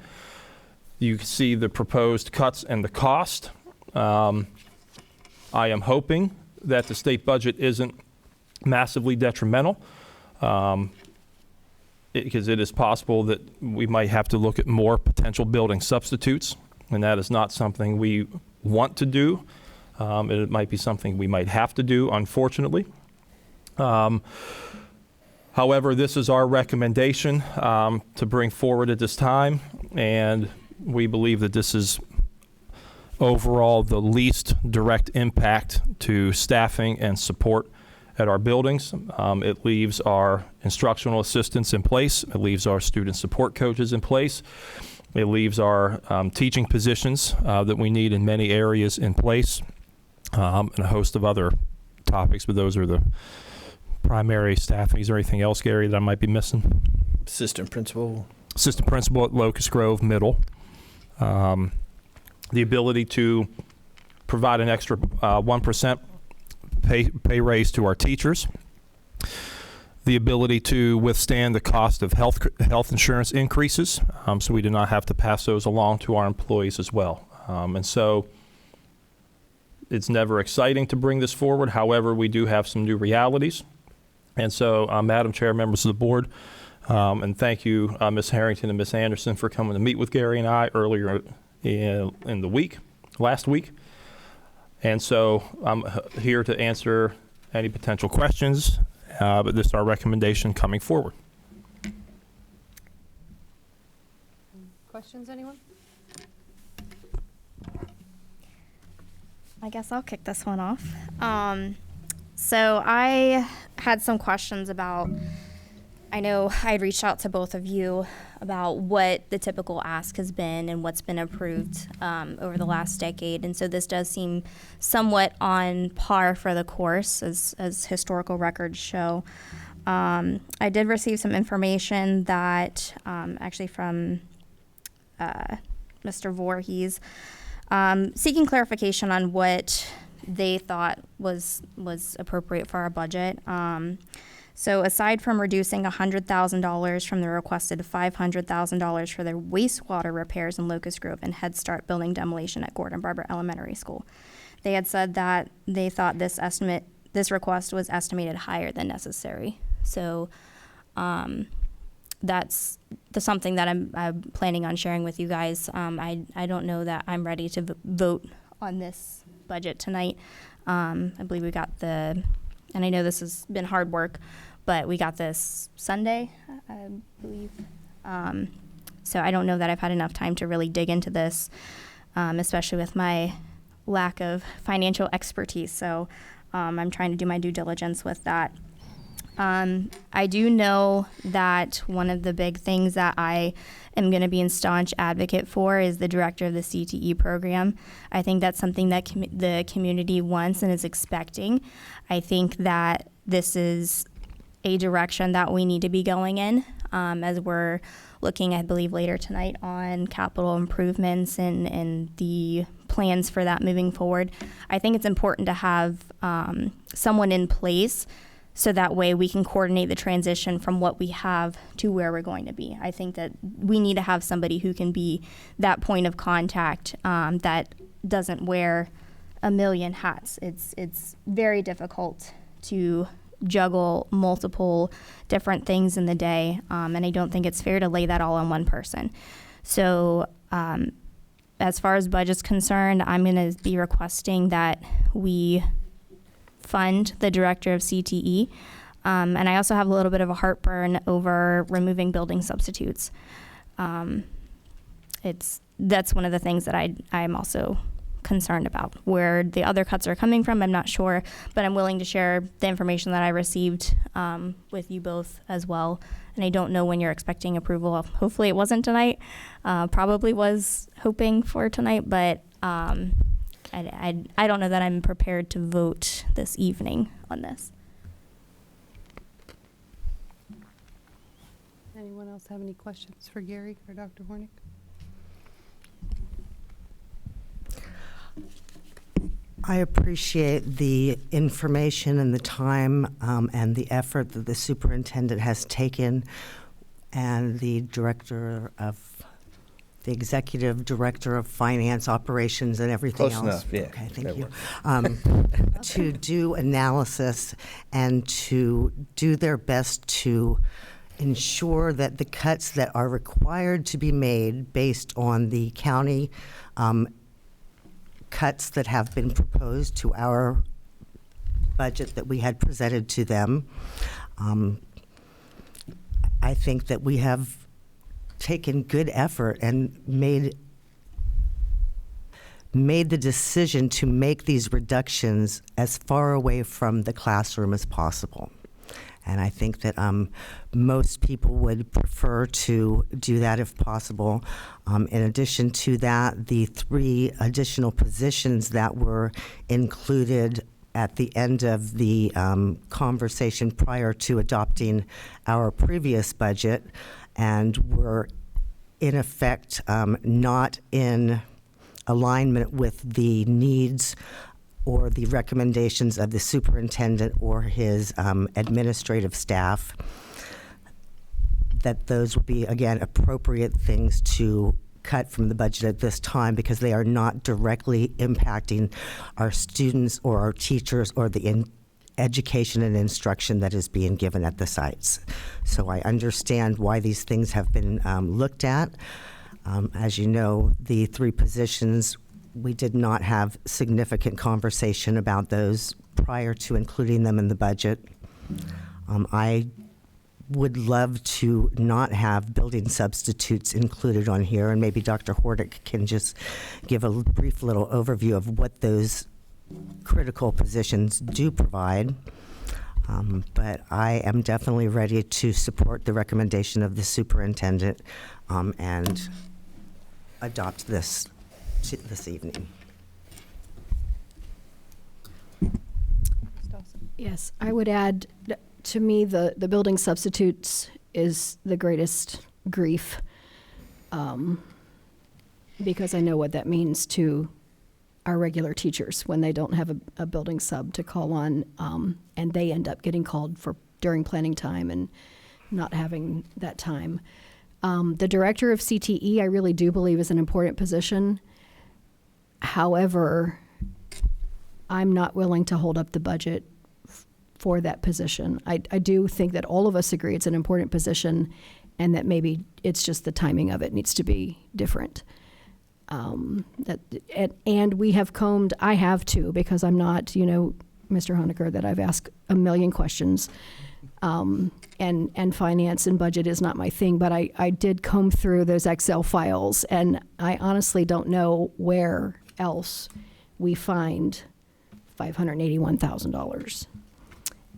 You can see the proposed cuts and the cost. I am hoping that the state budget isn't massively detrimental, because it is possible that we might have to look at more potential building substitutes, and that is not something we want to do. It might be something we might have to do, unfortunately. However, this is our recommendation to bring forward at this time, and we believe that this is overall the least direct impact to staffing and support at our buildings. It leaves our instructional assistants in place. It leaves our student support coaches in place. It leaves our teaching positions that we need in many areas in place, and a host of other topics, but those are the primary staffing. Is there anything else, Gary, that I might be missing? Assistant principal. Assistant principal at Locust Grove Middle. The ability to provide an extra 1% pay raise to our teachers. The ability to withstand the cost of health insurance increases, so we do not have to pass those along to our employees as well. And so it's never exciting to bring this forward. However, we do have some new realities. And so, Madam Chair, members of the board, and thank you, Ms. Harrington and Ms. Anderson, for coming to meet with Gary and I earlier in the week, last week. And so I'm here to answer any potential questions but this is our recommendation coming forward. Questions, anyone? I guess I'll kick this one off. So I had some questions about, I know I had reached out to both of you about what the typical ask has been and what's been approved over the last decade. And so this does seem somewhat on par for the course as historical records show. I did receive some information that actually from Mr. Voorhees, seeking clarification on what they thought was appropriate for our budget. So aside from reducing $100,000 from the requested $500,000 for their wastewater repairs in Locust Grove and Head Start building demolition at Gordon Barber Elementary School, they had said that they thought this request was estimated higher than necessary. So that's something that I'm planning on sharing with you guys. I don't know that I'm ready to vote on this budget tonight. I believe we got and I know this has been hard work, but we got this Sunday, I believe. So I don't know that I've had enough time to really dig into this, especially with my lack of financial expertise. So I'm trying to do my due diligence with that. I do know that one of the big things that I am going to be a staunch advocate for is the director of the CTE program. I think that's something that the community wants and is expecting. I think that this is a direction that we need to be going in as we're looking, I believe, later tonight on capital improvements and the plans for that moving forward. I think it's important to have someone in place so that way we can coordinate the transition from what we have to where we're going to be. I think that we need to have somebody who can be that point of contact that doesn't wear a million hats. It's very difficult to juggle multiple different things in the day, and I don't think it's fair to lay that all on one person. So as far as budget's concerned, I'm going to be requesting that we fund the director of CTE. And I also have a little bit of a heartburn over removing building substitutes. That's one of the things that I'm also concerned about. Where the other cuts are coming from, I'm not sure, but I'm willing to share the information that I received with you both as well. And I don't know when you're expecting approval. Hopefully it wasn't tonight. Probably was hoping for tonight, but I don't know that I'm prepared to vote this evening on this. Anyone else have any questions for Gary or Dr. Hornick? I appreciate the information and the time and the effort that the superintendent has taken, and the executive director of finance, operations, and everything Close else. enough, yeah. Okay, thank That you. To do analysis and to do their best to ensure that the cuts that are required to be made based on the county cuts that have been proposed to our budget that we had presented to them. I think that we have taken good effort and made the decision to make these reductions as far away from the classroom as possible. And I think that most people would prefer to do that if possible. In addition to that, the 3 additional positions that were included at the end of the conversation prior to adopting our previous budget, and were in effect not in alignment with the needs or the recommendations of the superintendent or his administrative staff, that those would be, again, appropriate things to cut from the budget at this time, because they are not directly impacting our students or our teachers or the education and instruction that is being given at the sites. So I understand why these things have been looked at. As you know, the 3 positions, we did not have significant conversation about those prior to including them in the budget. I would love to not have building substitutes included on here, and maybe Dr. Hordick can just give a brief little overview of what those critical positions do provide. But I am definitely ready to support the recommendation of the superintendent and adopt this evening. Yes, I would add, to me, the building substitutes is the greatest grief, because I know what that means to our regular teachers when they don't have a building sub to call on, and they end up getting called for during planning time and not having that time. The director of CTE, I really do believe is an important position. However, I'm not willing to hold up the budget for that position. I do think that all of us agree it's an important position, and that maybe it's just the timing of it needs to be different. And we have combed, I have too, because I'm not, Mr. Honecker, that I've asked a million questions, and finance and budget is not my thing, but I did comb through those Excel files, and I honestly don't know where else we find $581,000.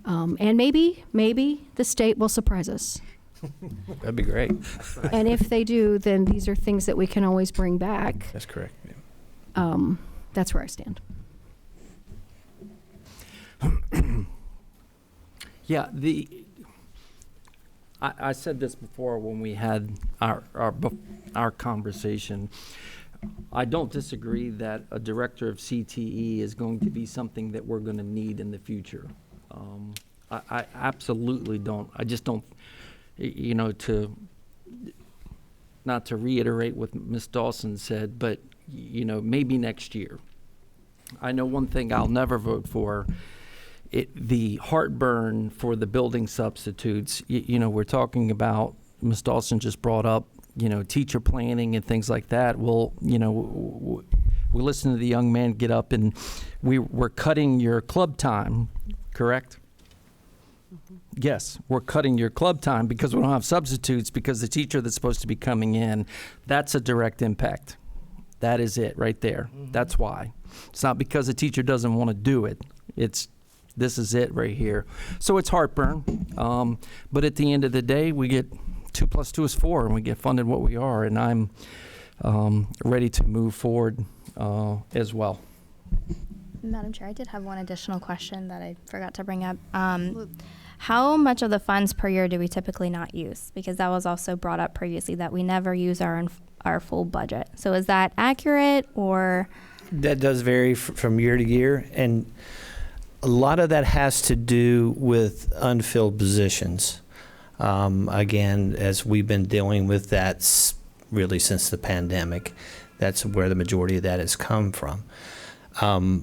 And maybe the state will surprise us. That'd be great. And if they do, then these are things that we can always bring back. That's correct. That's where I stand. Yeah, I said this before when we had our conversation. I don't disagree that a director of CTE is going to be something that we're going to need in the future. I absolutely don't. I just don't, not to reiterate what Ms. Dawson said, but, maybe next year. I know one thing I'll never vote for, the heartburn for the building substitutes. We're talking about, Ms. Dawson just brought up, teacher planning and things like that. Well, we listen to the young man get up, and we're cutting your club time, correct? Mm-hmm. Yes, we're cutting your club time because we don't have substitutes, because the teacher that's supposed to be coming in, that's a direct impact. That is it right there. Mm-hmm. That's why. It's not because the teacher doesn't want to do it. This is it right here. So it's heartburn. But at the end of the day, we get 2 + 2 is 4, and we get funded what we are, and I'm ready to move forward as well. Madam Chair, I did have one additional question that I forgot to bring up. How much of the funds per year do we typically not use? Because that was also brought up previously, that we never use our full budget. So is that accurate, or? That does vary from year to year, and a lot of that has to do with unfilled positions. Again, as we've been dealing with that really since the pandemic, that's where the majority of that has come from. My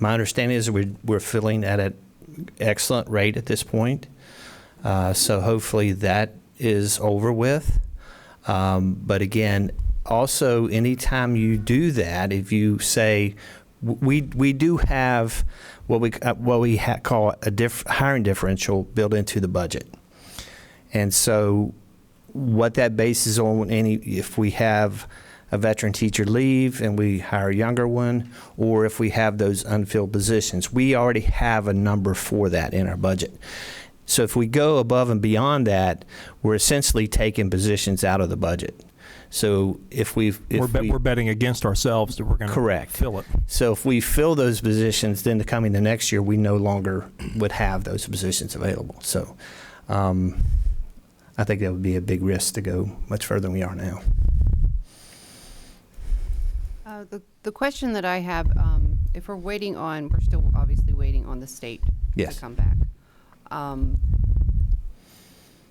understanding is we're filling at an excellent rate at this point. So hopefully that is over with. But again, also anytime you do that, if you say, we do have what we call a hiring differential built into the budget. And so what that bases on, if we have a veteran teacher leave and we hire a younger one, or if we have those unfilled positions, we already have a number for that in our budget. So if we go above and beyond that, we're essentially taking positions out of the budget. So we're betting against ourselves that we're going to fill it. So if we fill those positions, then coming the next year, we no longer would have those positions available. So I think that would be a big risk to go much further than we are now. The question that I have, if we're still obviously waiting on the state to come back.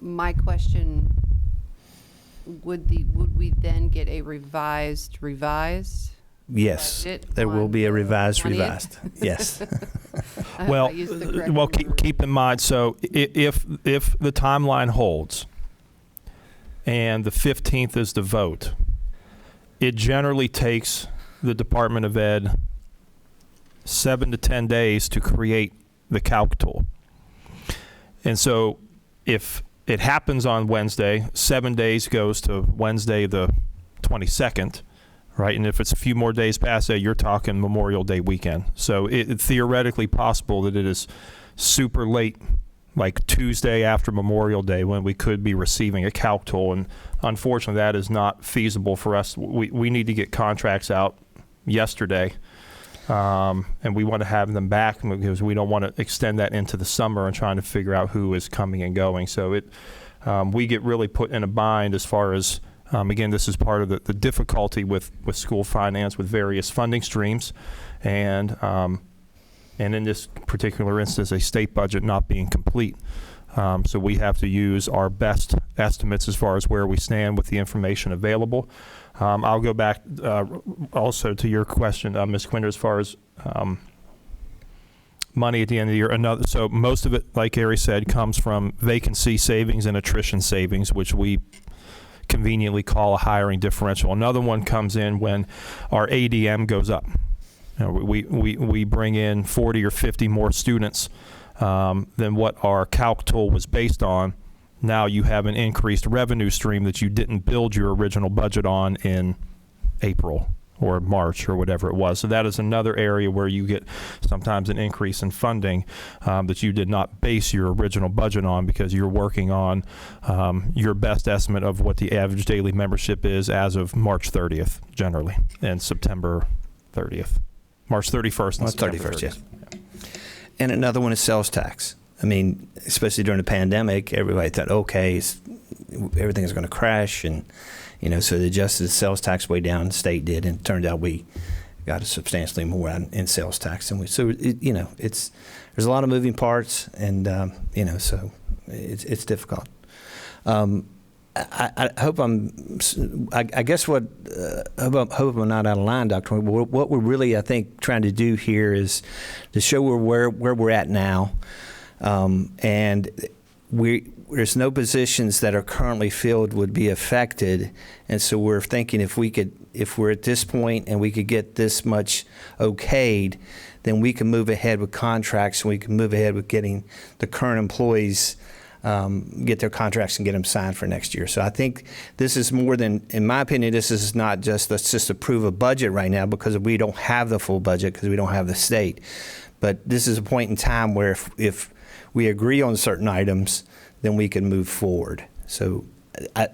My question, would we then get a revised? Yes, there will be a revised. Yes. Well, keep in mind, so if the timeline holds and the 15th is the vote, it generally takes the Department of Ed 7 to 10 days to create the calc tool. And so if it happens on Wednesday, 7 days goes to Wednesday the 22nd, right? And if it's a few more days past that, you're talking Memorial Day weekend. So it's theoretically possible that it is super late, like Tuesday after Memorial Day, when we could be receiving a calc tool. And unfortunately, that is not feasible for us. We need to get contracts out yesterday. And we want to have them back because we don't want to extend that into the summer and trying to figure out who is coming and going. So we get really put in a bind as far as, again, this is part of the difficulty with school finance with various funding streams. And in this particular instance, a state budget not being complete. So we have to use our best estimates as far as where we stand with the information available. I'll go back also to your question, Ms. Quinder, as far as money at the end of the year. So most of it, like Gary said, comes from vacancy savings and attrition savings, which we conveniently call a hiring differential. Another one comes in when our ADM goes up. You know, we bring in 40 or 50 more students than what our calc tool was based on. Now you have an increased revenue stream that you didn't build your original budget on in April or March or whatever it was. So that is another area where you get sometimes an increase in funding that you did not base your original budget on, because you're working on your best estimate of what the average daily membership is as of March 30th generally, and September 30th. March 31st and September 30th. Yeah. And another one is sales tax. I mean, especially during the pandemic, everybody thought, okay, everything is going to crash. And, you know, so they adjusted the sales tax way down, the state did, and it turned out we got substantially more in sales tax. And you know, there's a lot of moving parts, and, you know, so it's difficult. I hope I guess I hope I'm not out of line, Dr. What we're really, I think, trying to do here is to show where we're at now. And there's no positions that are currently filled would be affected. And so we're thinking if we're at this point and we could get this much okayed, then we can move ahead with contracts, and we can move ahead with getting the current employees get their contracts and get them signed for next year. So I think this is more than, in my opinion, this is not just, let's just approve a budget right now, because we don't have the full budget because we don't have the state. But this is a point in time where if we agree on certain items, then we can move forward. So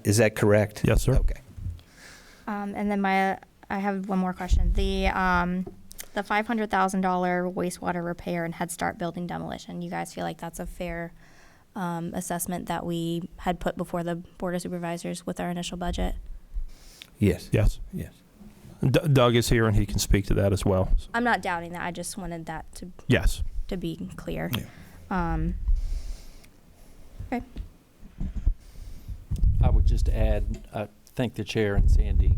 is that correct? Yes, sir. Okay. And then I have one more question. The $500,000 wastewater repair and Head Start building demolition, you guys feel like that's a fair assessment that we had put before the Board of Supervisors with our initial budget? Yes. Yes. Yes. Doug is here, and he can speak to that as well. I'm not doubting that. I just wanted that to be clear. Yeah. Okay. I would just add, thank the chair and Sandy,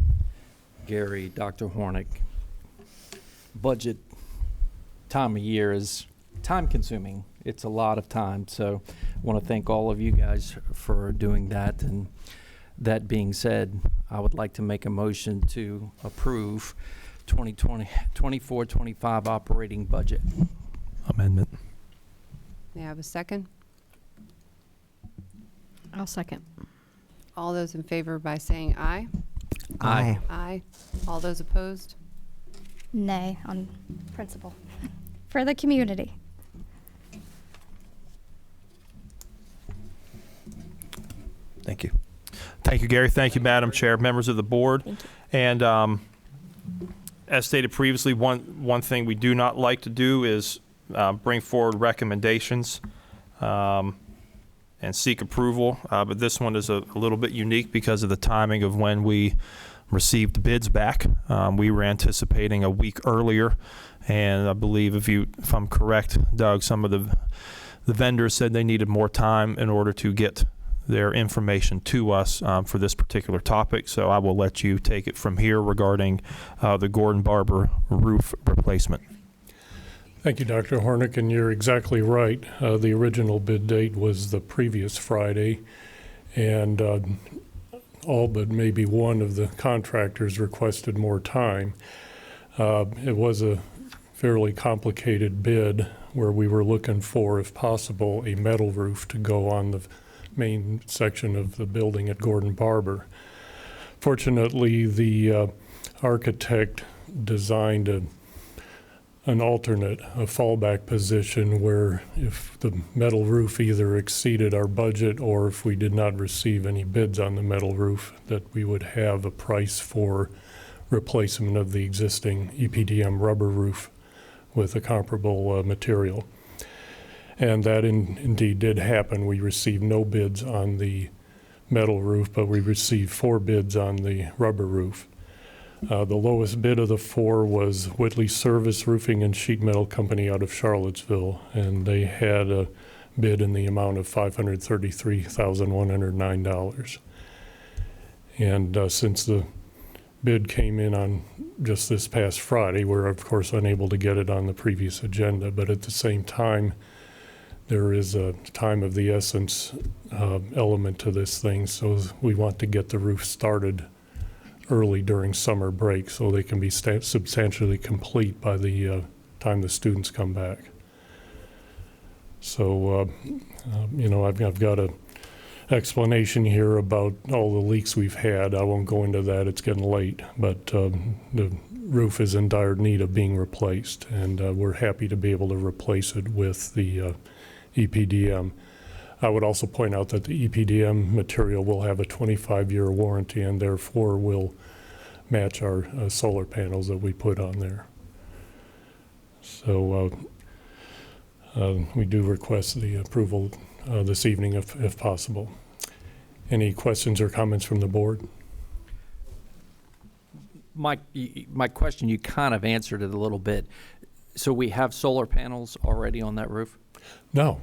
Gary, Dr. Hornick. Budget time of year is time consuming. It's a lot of time. So I want to thank all of you guys for doing that. And that being said, I would like to make a motion to approve 24-25 operating budget. Amendment. May I have a second? I'll second. All those in favor by saying aye? Aye. Aye. All those opposed? Nay, on principle. For the community. Thank you. Thank you, Gary. Thank you, Madam Chair, members of the board. Thank you. And as stated previously, one thing we do not like to do is bring forward recommendations and seek approval. But this one is a little bit unique because of the timing of when we received the bids back. We were anticipating a week earlier, and I believe if I'm correct, Doug, some of the vendors said they needed more time in order to get their information to us for this particular topic. So I will let you take it from here regarding the Gordon Barber roof replacement. Thank you, Dr. Hornick, and you're exactly right. The original bid date was the previous Friday, and all but maybe one of the contractors requested more time. It was a fairly complicated bid where we were looking for, if possible, a metal roof to go on the main section of the building at Gordon Barber. Fortunately, the architect designed an alternate, a fallback position where if the metal roof either exceeded our budget or if we did not receive any bids on the metal roof, that we would have a price for replacement of the existing EPDM rubber roof with a comparable material. And that indeed did happen. We received no bids on the metal roof, but we received 4 bids on the rubber roof. The lowest bid of the 4 was Whitley Service Roofing and Sheet Metal Company out of Charlottesville, and they had a bid in the amount of $533,109. And since the bid came in on just this past Friday, we're of course unable to get it on the previous agenda, but at the same time, there is a time of the essence element to this thing, so we want to get the roof started early during summer break so they can be substantially complete by the time the students come back. So, I've got a explanation here about all the leaks we've had. I won't go into that, it's getting late, but the roof is in dire need of being replaced, and we're happy to be able to replace it with the EPDM. I would also point out that the EPDM material will have a 25-year warranty and therefore will match our solar panels that we put on there. So we do request the approval this evening if possible. Any questions or comments from the board? My question, you kind of answered it a little bit. So we have solar panels already on that roof? No.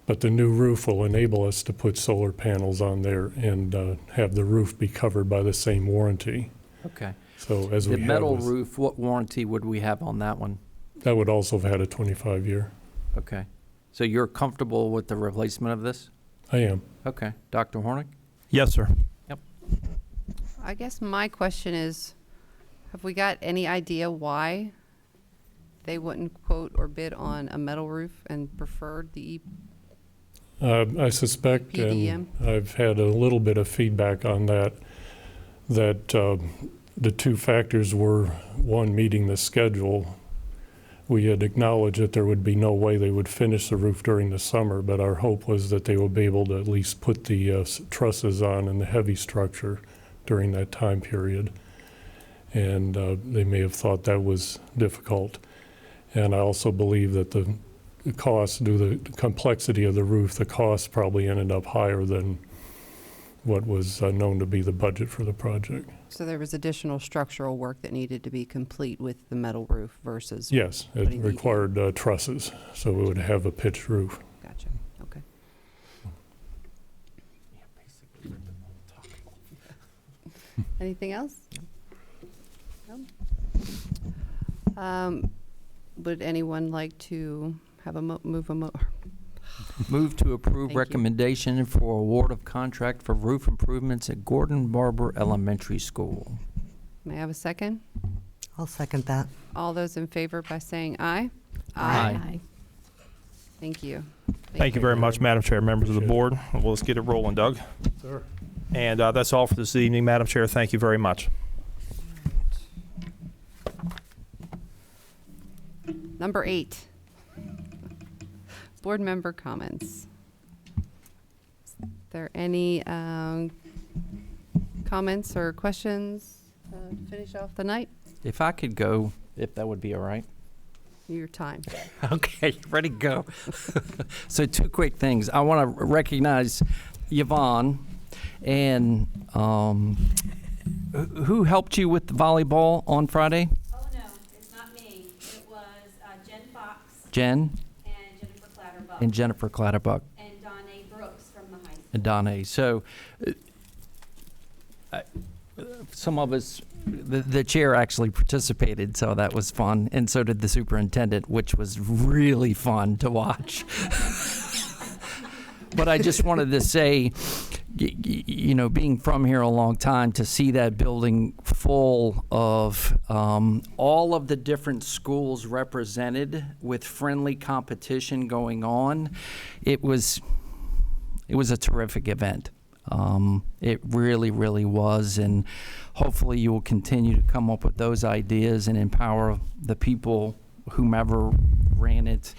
But the new roof will enable us to put solar panels on there and have the roof be covered by the same warranty. Okay. So as the we metal have roof, what warranty would we have on that one? That would also have had a 25-year. Okay. So you're comfortable with the replacement of this? I am. Okay. Dr. Hornick? Yes, sir. Yep. I guess my question is, have we got any idea why they wouldn't quote or bid on a metal roof and preferred the I suspect, EPDM? and I've had a little bit of feedback on that the two factors were, one, meeting the schedule. We had acknowledged that there would be no way they would finish the roof during the summer, but our hope was that they would be able to at least put the trusses on and the heavy structure during that time period. And they may have thought that was difficult. And I also believe that the cost, due to the complexity of the roof, the cost probably ended up higher than what was known to be the budget for the project. So there was additional structural work that needed to be complete with the metal roof versus Yes, it putting the required trusses, so we would have a pitched roof. Gotcha. Okay. Anything else? No. Would anyone like to have a move to approve Thank you. recommendation for award of contract for roof improvements at Gordon Barber Elementary School. May I have a second? I'll second that. All those in favor by saying aye? Aye. Thank you. Thank you very much, Madam Chair, members of the board. Well, let's get it rolling, Doug. Sir. And that's all for this evening, Madam Chair. Thank you very much. Number 8, board member comments. Is there any comments or questions to finish off the night? If I could go, if that would be all right. Your time. Okay, ready to go. So 2 quick things. I want to recognize Yvonne and who helped you with the volleyball on Friday? Oh, no, it's not me. It was Jen Fox Jen and Jennifer Clatterbuck. and Jennifer Clatterbuck And Donna Brooks from the high school. and Donna. So some of us, the chair actually participated, so that was fun. And so did the superintendent, which was really fun to watch. But I just wanted to say, being from here a long time, to see that building full of all of the different schools represented with friendly competition going on, it was a terrific event. It really, really was, and hopefully you will continue to come up with those ideas and empower the people, whomever ran it.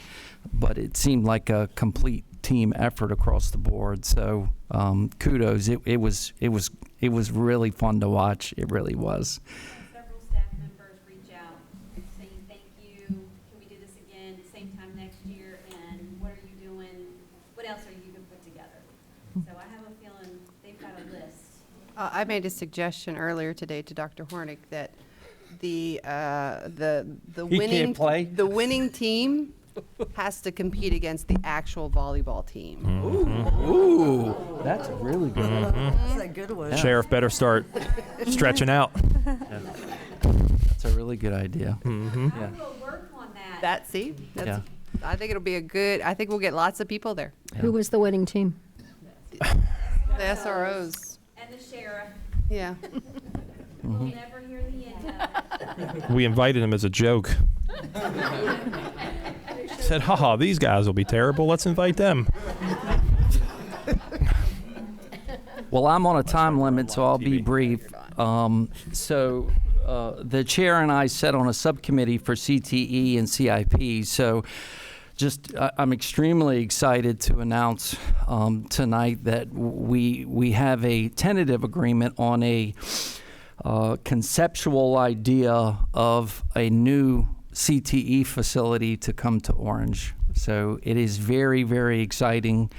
But it seemed like a complete team effort across the board. So kudos. It was really fun to watch. It really was. Several staff members reach out saying thank you. Can we do this again same time next year? And what are you doing? What else are you going to put together? So I have a feeling they've got a list. I made a suggestion earlier today to Dr. Hornick that the He winning can't play? the winning team has to compete against the actual volleyball team. Ooh, that's really good. That's a good one. Sheriff better start stretching out. That's a really good idea. Yeah. See, that's, Yeah. I think it'll be I think we'll get lots of people there. Who was the winning team? The SROs. And the sheriff. Yeah. We'll never hear the end of it. We invited him as a joke. Said, haha, these guys will be terrible. Let's invite them. Well, I'm on a time limit, so I'll be brief. The chair and I sat on a subcommittee for CTE and CIP. So I'm extremely excited to announce tonight that we have a tentative agreement on a conceptual idea of a new CTE facility to come to Orange. So it is very, very exciting.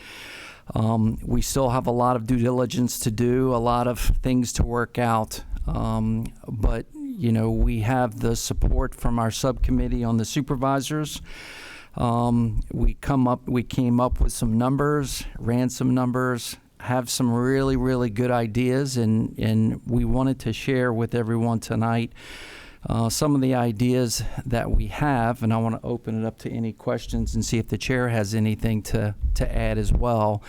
We still have a lot of due diligence to do, a lot of things to work out. But, we have the support from our subcommittee on the supervisors. We came up with some numbers, ran some numbers, have some really, really good ideas, and we wanted to share with everyone tonight some of the ideas that we have, and I want to open it up to any questions and see if the chair has anything to add as well.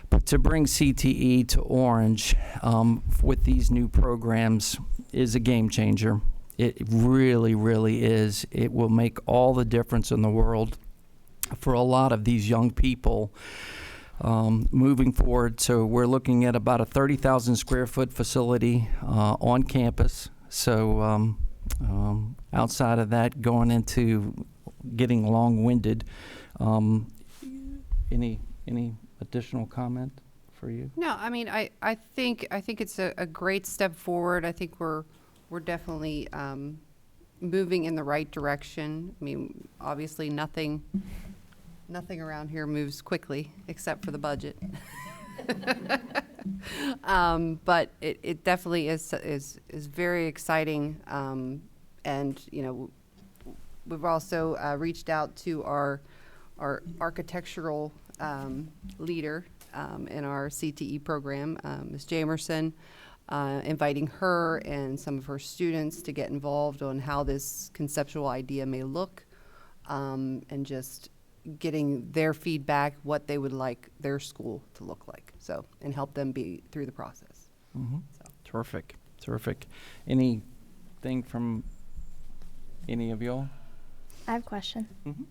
But to bring CTE to Orange with these new programs is a game changer. It really, really is. It will make all the difference in the world for a lot of these young people moving forward. So we're looking at about a 30,000 square foot facility on campus. So outside of that, going into getting long-winded, any additional comment for you? No, I mean, I think it's a great step forward. I think we're definitely moving in the right direction. I mean, obviously nothing around here moves quickly except for the budget. But it definitely is very exciting. And we've also reached out to our architectural leader in our CTE program, Ms. Jamerson, inviting her and some of her students to get involved on how this conceptual idea may look, and just getting their feedback, what they would like their school to look like, and help them be through the process. Mm-hmm. Terrific. Anything from any of y'all? I have a question. Mm-hmm.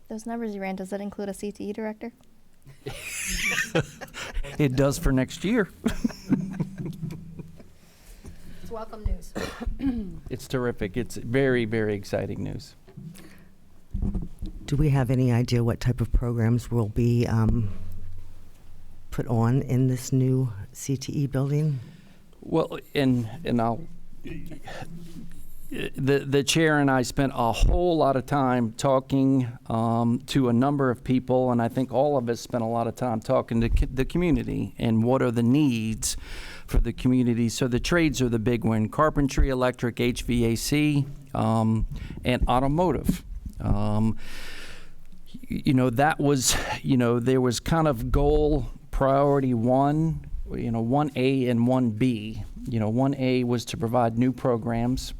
Those numbers you ran, does that include a CTE director? It does for next year. It's welcome news. It's terrific. It's very, very exciting news. Do we have any idea what type of programs will be put on in this new CTE building? Well, and I'll. The chair and I spent a whole lot of time talking to a number of people, and I think all of us spent a lot of time talking to the community and what are the needs for the community. So the trades are the big one: carpentry, electric, HVAC, and automotive. That was, there was kind of goal priority 1, 1A and 1B. 1A was to provide new programs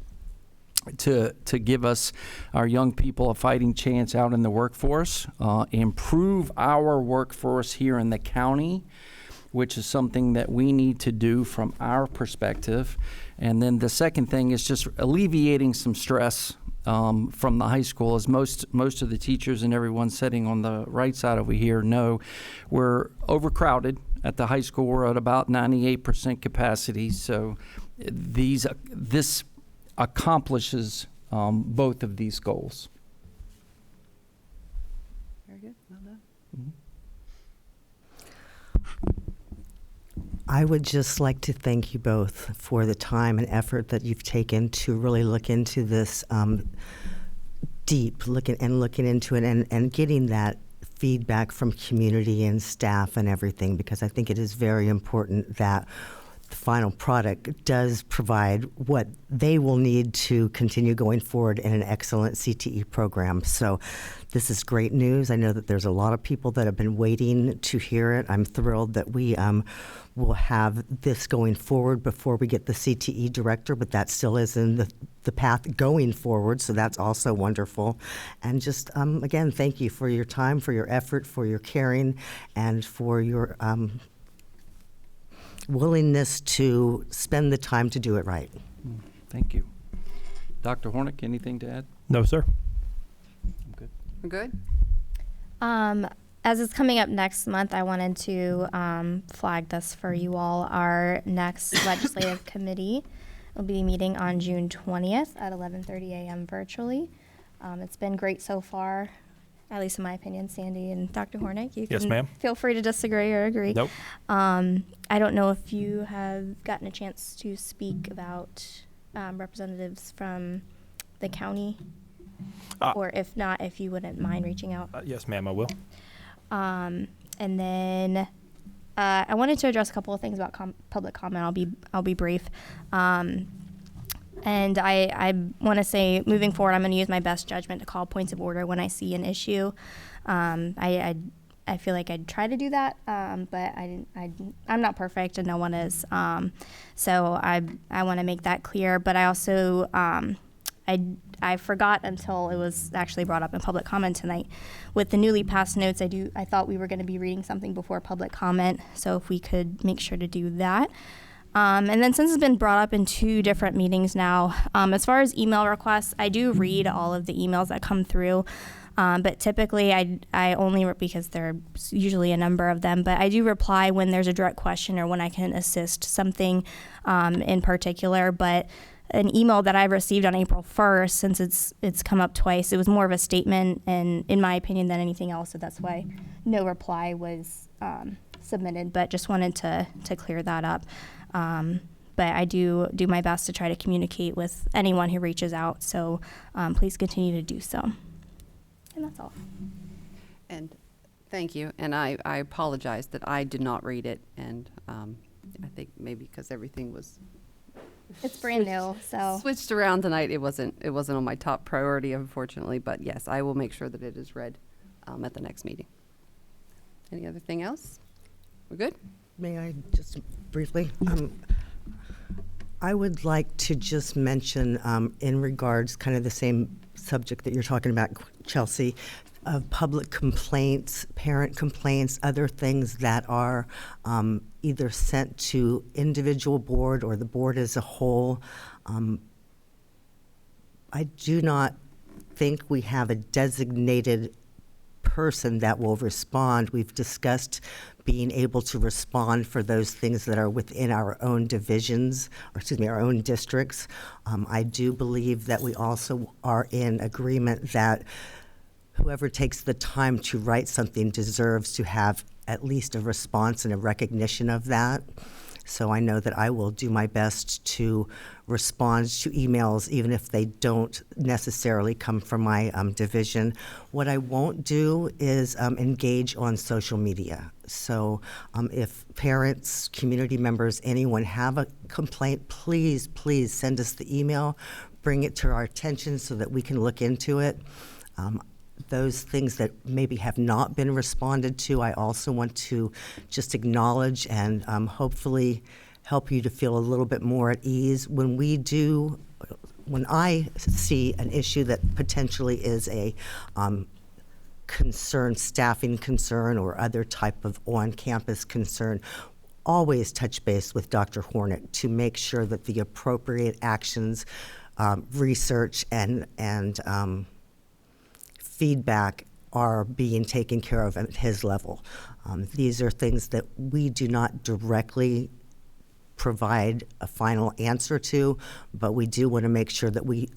to give us, our young people, a fighting chance out in the workforce, improve our workforce here in the county, which is something that we need to do from our perspective. And then the second thing is just alleviating some stress from the high school. As most of the teachers and everyone sitting on the right side over here know, we're overcrowded at the high school. We're at about 98% capacity. So this accomplishes both of these goals. Very good. Well done. I would just like to thank you both for the time and effort that you've taken to really look into this looking into it and getting that feedback from community and staff and everything, because I think it is very important that the final product does provide what they will need to continue going forward in an excellent CTE program. So this is great news. I know that there's a lot of people that have been waiting to hear it. I'm thrilled that we will have this going forward before we get the CTE director, but that still is in the path going forward, so that's also wonderful. And just, again, thank you for your time, for your effort, for your caring, and for your willingness to spend the time to do it right. Thank you. Dr. Hornick, anything to add? No, sir. I'm good. We're good? As it's coming up next month, I wanted to flag this for you all. Our next legislative committee will be meeting on June 20th at 11:30 a.m. virtually. It's been great so far, at least in my opinion. Sandy and Dr. Hornick, you Yes, can ma'am. feel free to disagree or agree. Nope. I don't know if you have gotten a chance to speak about representatives from the county, or if not, if you wouldn't mind reaching out. Yes, ma'am, I will. And then I wanted to address a couple of things about public comment. I'll be brief. And I want to say, moving forward, I'm going to use my best judgment to call points of order when I see an issue. I feel like I'd try to do that, but I'm not perfect, and no one is. So I want to make that clear. But I also I forgot until it was actually brought up in public comment tonight. With the newly passed notes, I thought we were going to be reading something before public comment. So if we could make sure to do that. And then since it's been brought up in 2 different meetings now, as far as email requests, I do read all of the emails that come through. But typically I only, because there are usually a number of them, but I do reply when there's a direct question or when I can assist something in particular. But an email that I received on April 1st, since it's come up twice, it was more of a statement, and in my opinion, than anything else. So that's why no reply was submitted. But just wanted to clear that up. But I do my best to try to communicate with anyone who reaches out. So please continue to do so. And that's all. And thank you. And I apologize that I did not read it. And I think maybe because everything was It's brand new, so. switched around tonight, it wasn't on my top priority, unfortunately. But yes, I will make sure that it is read at the next meeting. Any other thing else? We're good? May I just briefly? I would like to just mention, in regards, kind of the same subject that you're talking about, Chelsea, of public complaints, parent complaints, other things that are either sent to individual board or the board as a whole. I do not think we have a designated person that will respond. We've discussed being able to respond for those things that are within our own divisions, or excuse me, our own districts. I do believe that we also are in agreement that whoever takes the time to write something deserves to have at least a response and a recognition of that. So I know that I will do my best to respond to emails, even if they don't necessarily come from my division. What I won't do is engage on social media. So if parents, community members, anyone have a complaint, please send us the email, bring it to our attention so that we can look into it. Those things that maybe have not been responded to, I also want to just acknowledge and hopefully help you to feel a little bit more at ease. When I see an issue that potentially is a concern, staffing concern, or other type of on-campus concern, always touch base with Dr. Hornick to make sure that the appropriate actions, research, and feedback are being taken care of at his level. These are things that we do not directly provide a final answer to, but we do want to make sure that we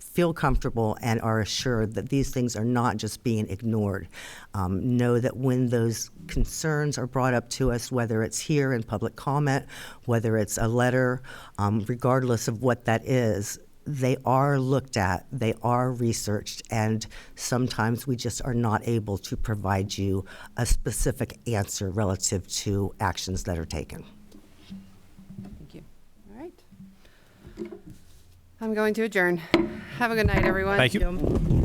feel comfortable and are assured that these things are not just being ignored. Know that when those concerns are brought up to us, whether it's here in public comment, whether it's a letter, regardless of what that is, they are looked at, they are researched, and sometimes we just are not able to provide you a specific answer relative to actions that are taken. Thank you. All right. I'm going to adjourn. Have a good night, everyone. Thank you.